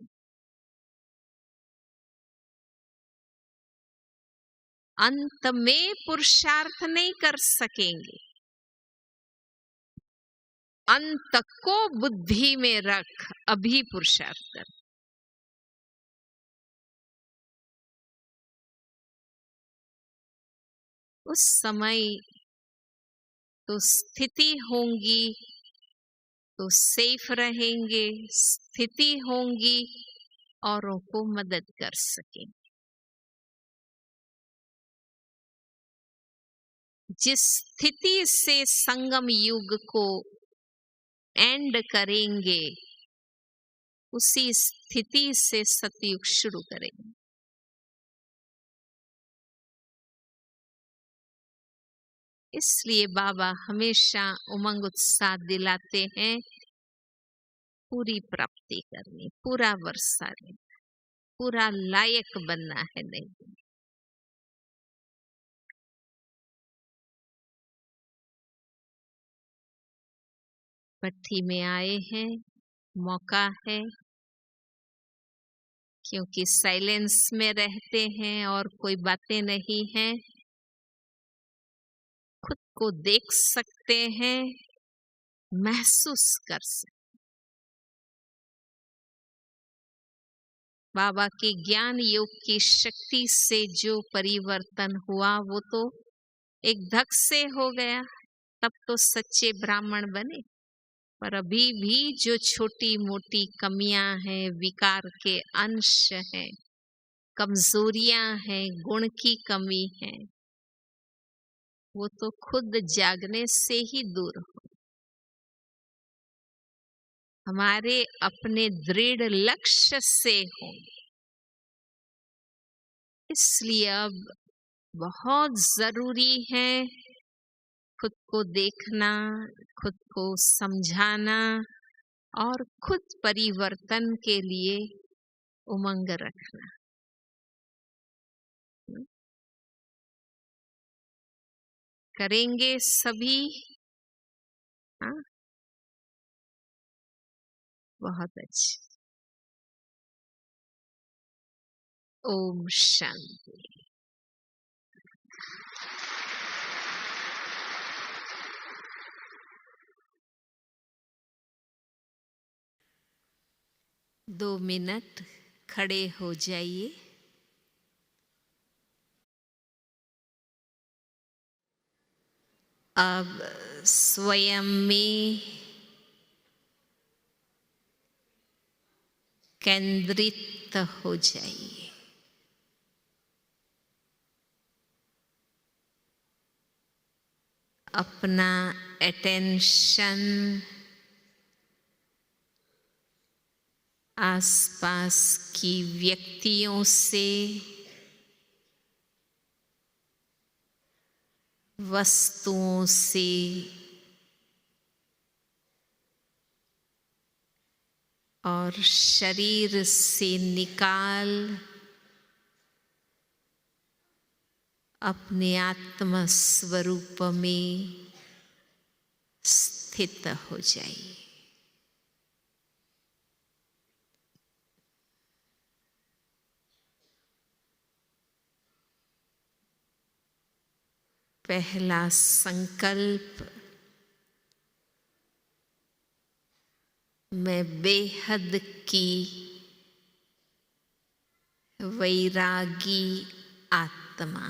Speaker 1: अंत में पुरुषार्थ नहीं कर सकेंगे। अंत को बुद्धि में रख, अभी पुरुषार्थ कर। उस समय तो स्थिति होंगी तो सेफ रहेंगे, स्थिति होंगी औरों को मदद कर सकेंगे। जिस स्थिति से संगम युग को एंड करेंगे, उसी स्थिति से सतयुग शुरू करेंगे। इसलिए बाबा हमेशा उमंग उत्साह दिलाते हैं, पूरी प्राप्ति करनी, पूरा वर्षा लेना, पूरा लायक बनना है। नहीं, भट्ठी में आए हैं, मौका है, क्योंकि साइलेंस में रहते हैं और कोई बातें नहीं हैं, खुद को देख सकते हैं, महसूस कर सकते। बाबा के ज्ञान योग की शक्ति से जो परिवर्तन हुआ वो तो एक धक से हो गया, तब तो सच्चे ब्राह्मण बने। पर अभी भी जो छोटी मोटी कमियां हैं, विकार के अंश हैं, कमजोरियां हैं, गुण की कमी है, वो तो खुद जागने से ही दूर हो। हमारे अपने दृढ़ लक्ष्य से हो। इसलिए अब बहुत जरूरी है खुद को देखना, खुद को समझाना और खुद परिवर्तन के लिए उमंग रखना। करेंगे सभी, हाँ, बहुत अच्छी। ओम शांति। 2 मिनट खड़े हो जाइए। अब स्वयं में केंद्रित हो जाइए। अपना अटेंशन आसपास की व्यक्तियों से, वस्तुओं से और शरीर से निकाल अपने आत्म स्वरूप में स्थित हो जाइए। पहला संकल्प, मैं बेहद की वैरागी आत्मा।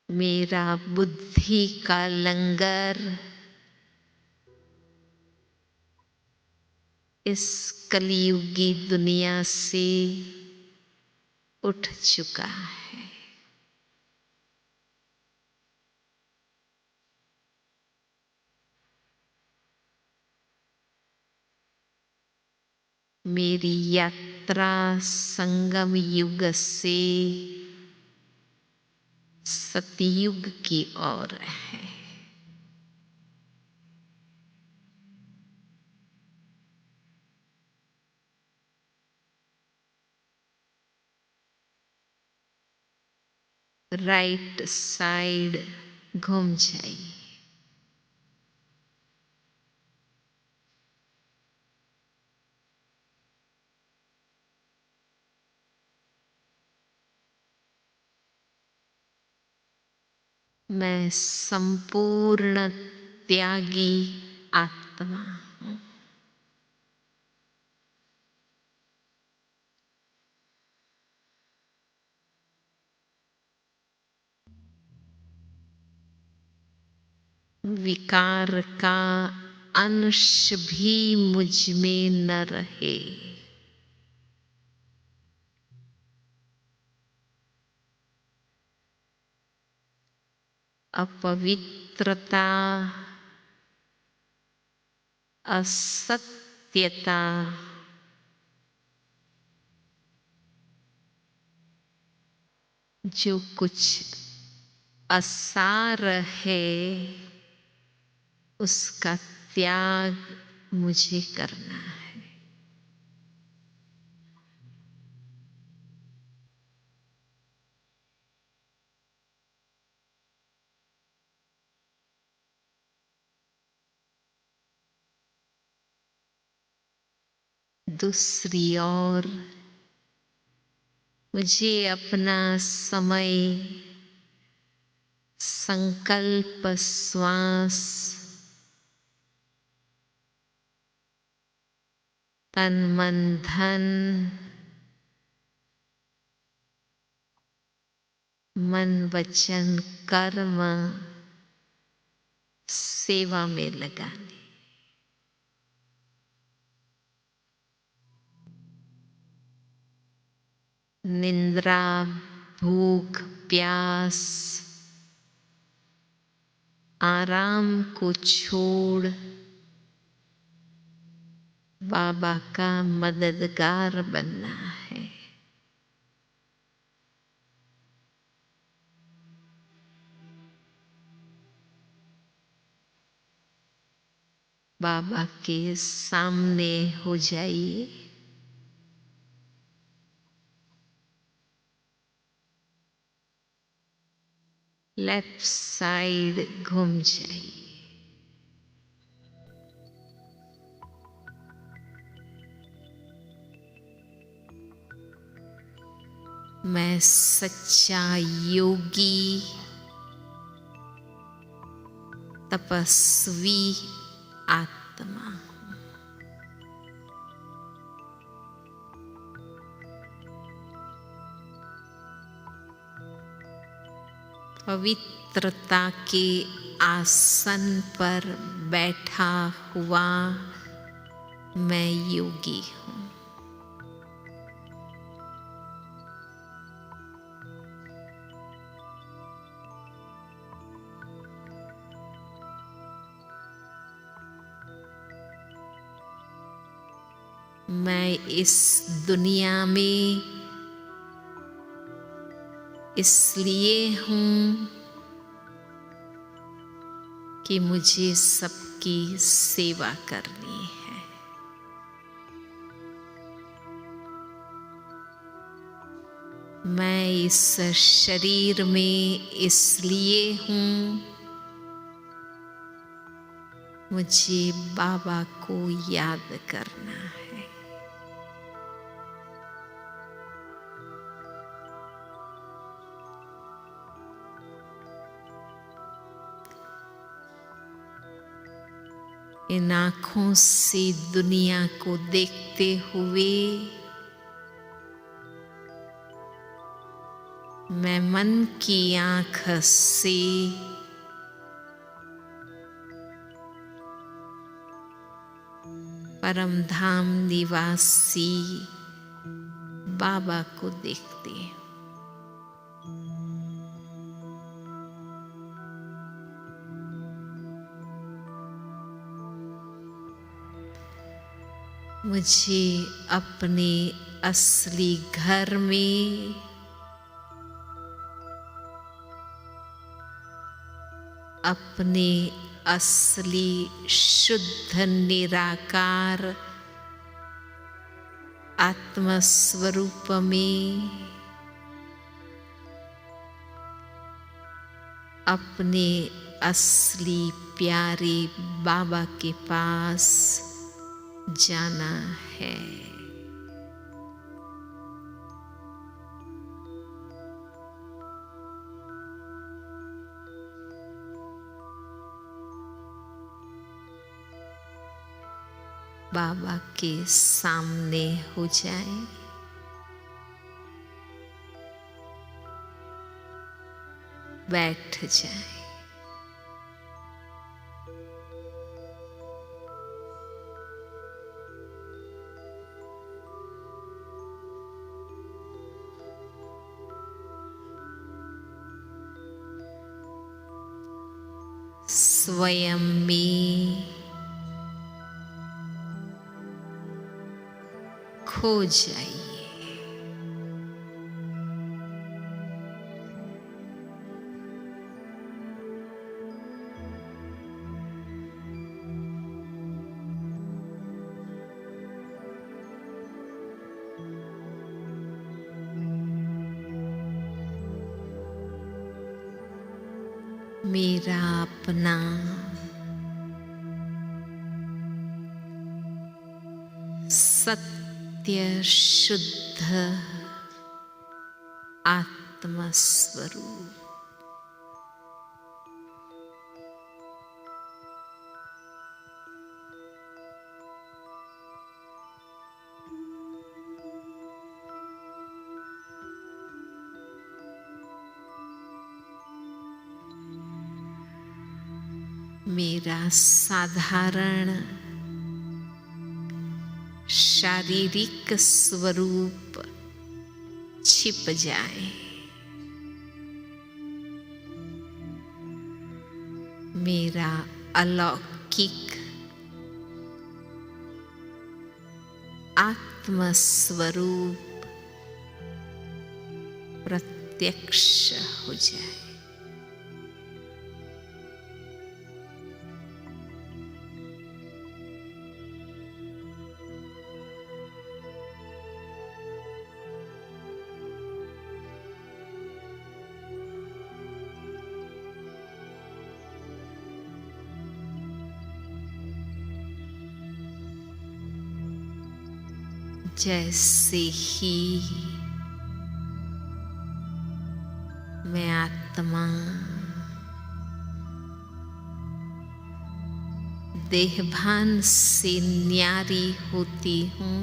Speaker 1: मेरा बुद्धि का लंगर इस कलियुगी दुनिया से उठ चुका है। मेरी यात्रा संगम युग से सतयुग की ओर है। राइट साइड घूम जाइए। मैं संपूर्ण त्यागी आत्मा हूँ। विकार का अंश भी मुझ में न रहे। अपवित्रता, असत्यता, जो कुछ असार है, उसका त्याग मुझे करना है। दूसरी ओर मुझे अपना समय संकल्प, श्वास, तन मन धन, मन वचन कर्म सेवा में लगाने। निंद्रा, भूख, प्यास, आराम को छोड़ बाबा का मददगार बनना है। बाबा के सामने हो जाइए। लेफ्ट साइड घूम जाइए। मैं सच्चा योगी तपस्वी आत्मा। पवित्रता के आसन पर बैठा हुआ मैं योगी हूँ। मैं इस दुनिया में इसलिए हूँ कि मुझे सबकी सेवा करनी है। मैं इस शरीर में इसलिए हूँ, मुझे बाबा को याद करना है। इन आँखों से दुनिया को देखते हुए मैं मन की आँख से परम धाम निवासी बाबा को देखती हूँ। मुझे अपने असली घर में अपने असली शुद्ध निराकार आत्मस्वरूप में अपने असली प्यारे बाबा के पास जाना है। बाबा के सामने हो जाए, बैठ जाए। स्वयं में खो जाइए। मेरा अपना सत्य शुद्ध आत्मस्वरूप मेरा साधारण शारीरिक स्वरूप छिप जाए। मेरा अलौकिक आत्मस्वरूप प्रत्यक्ष हो जाए। जैसे ही मैं आत्मा देहभान से न्यारी होती हूँ।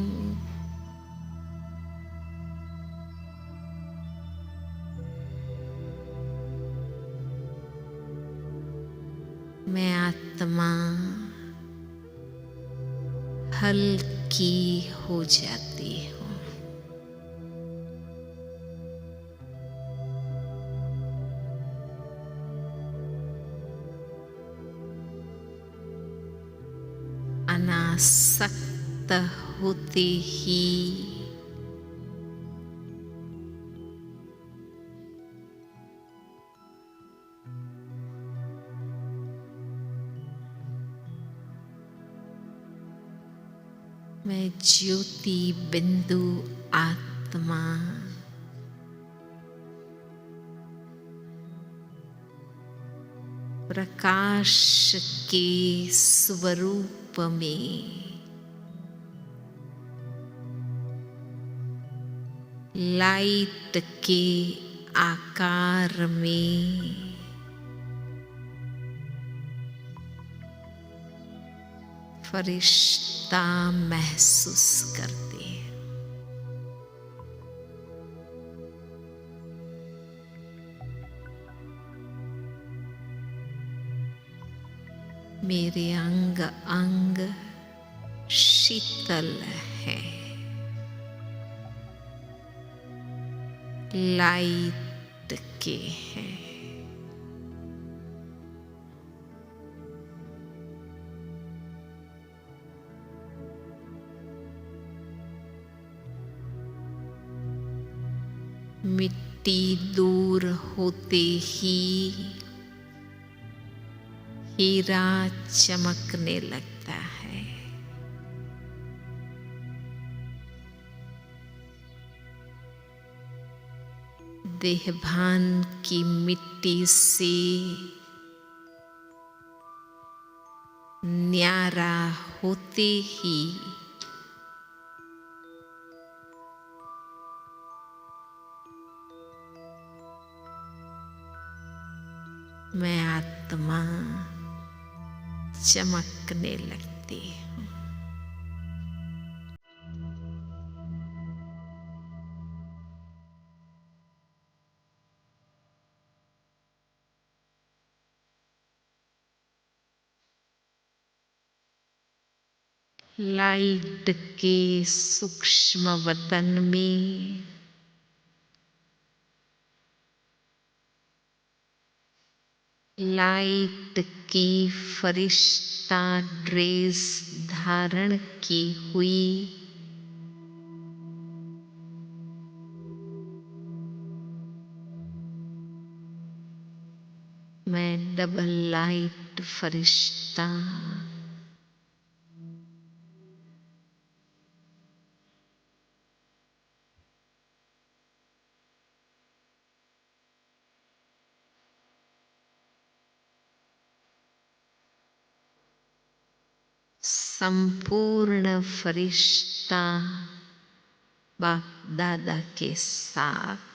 Speaker 1: मैं आत्मा हल्की हो जाती हूँ। अनासक्त होते ही मैं ज्योति बिंदु आत्मा प्रकाश के स्वरूप में लाइट के आकार में फरिश्ता महसूस करते हैं। मेरे अंग अंग शीतल है, लाइट के हैं। मिट्टी दूर होते ही हीरा चमकने लगता है। देहभान की मिट्टी से न्यारा होते ही मैं आत्मा चमकने लगती हूँ। लाइट के सूक्ष्म वतन में लाइट की फरिश्ता ड्रेस धारण की हुई मैं डबल लाइट फरिश्ता संपूर्ण फरिश्ता बाप दादा के साथ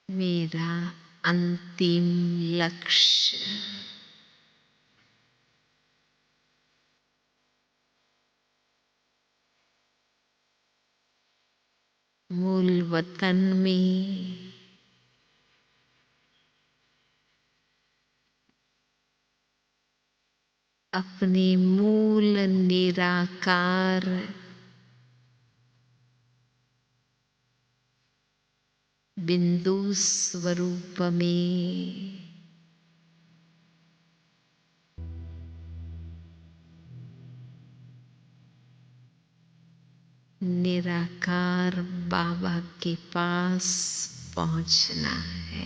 Speaker 1: मेरा अंतिम लक्ष्य मूल वतन में अपने मूल निराकार बिंदु स्वरूप में निराकार बाबा के पास पहुंचना है।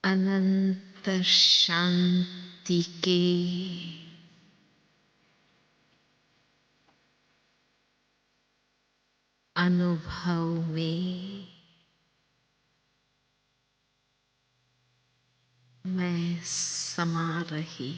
Speaker 1: अनंत शांति के अनुभव में मैं समा रही।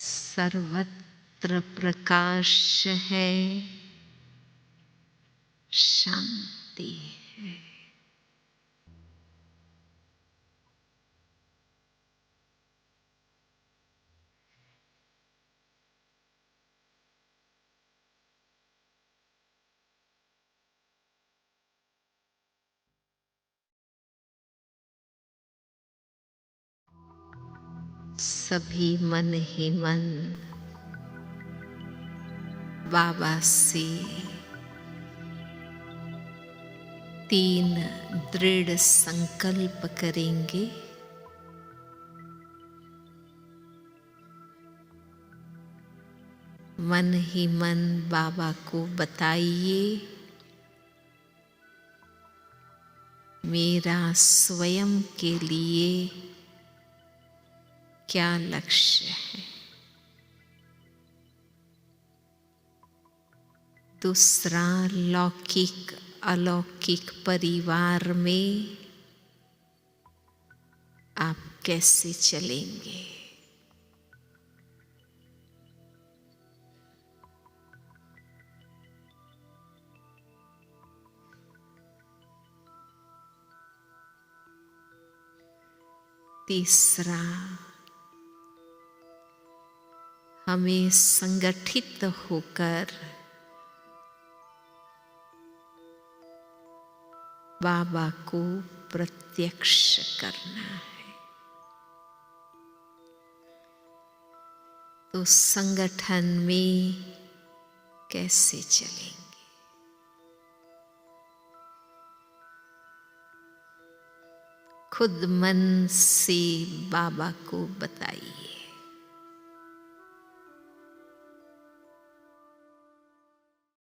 Speaker 1: सर्वत्र प्रकाश है, शांति है। सभी मन ही मन बाबा से 3 दृढ़ संकल्प करेंगे। मन ही मन बाबा को बताइए, मेरा स्वयं के लिए क्या लक्ष्य है। दूसरा, लौकिक अलौकिक परिवार में आप कैसे चलेंगे। तीसरा, हमें संगठित होकर बाबा को प्रत्यक्ष करना है। तो संगठन में कैसे चलेंगे। खुद मन से बाबा को बताइए।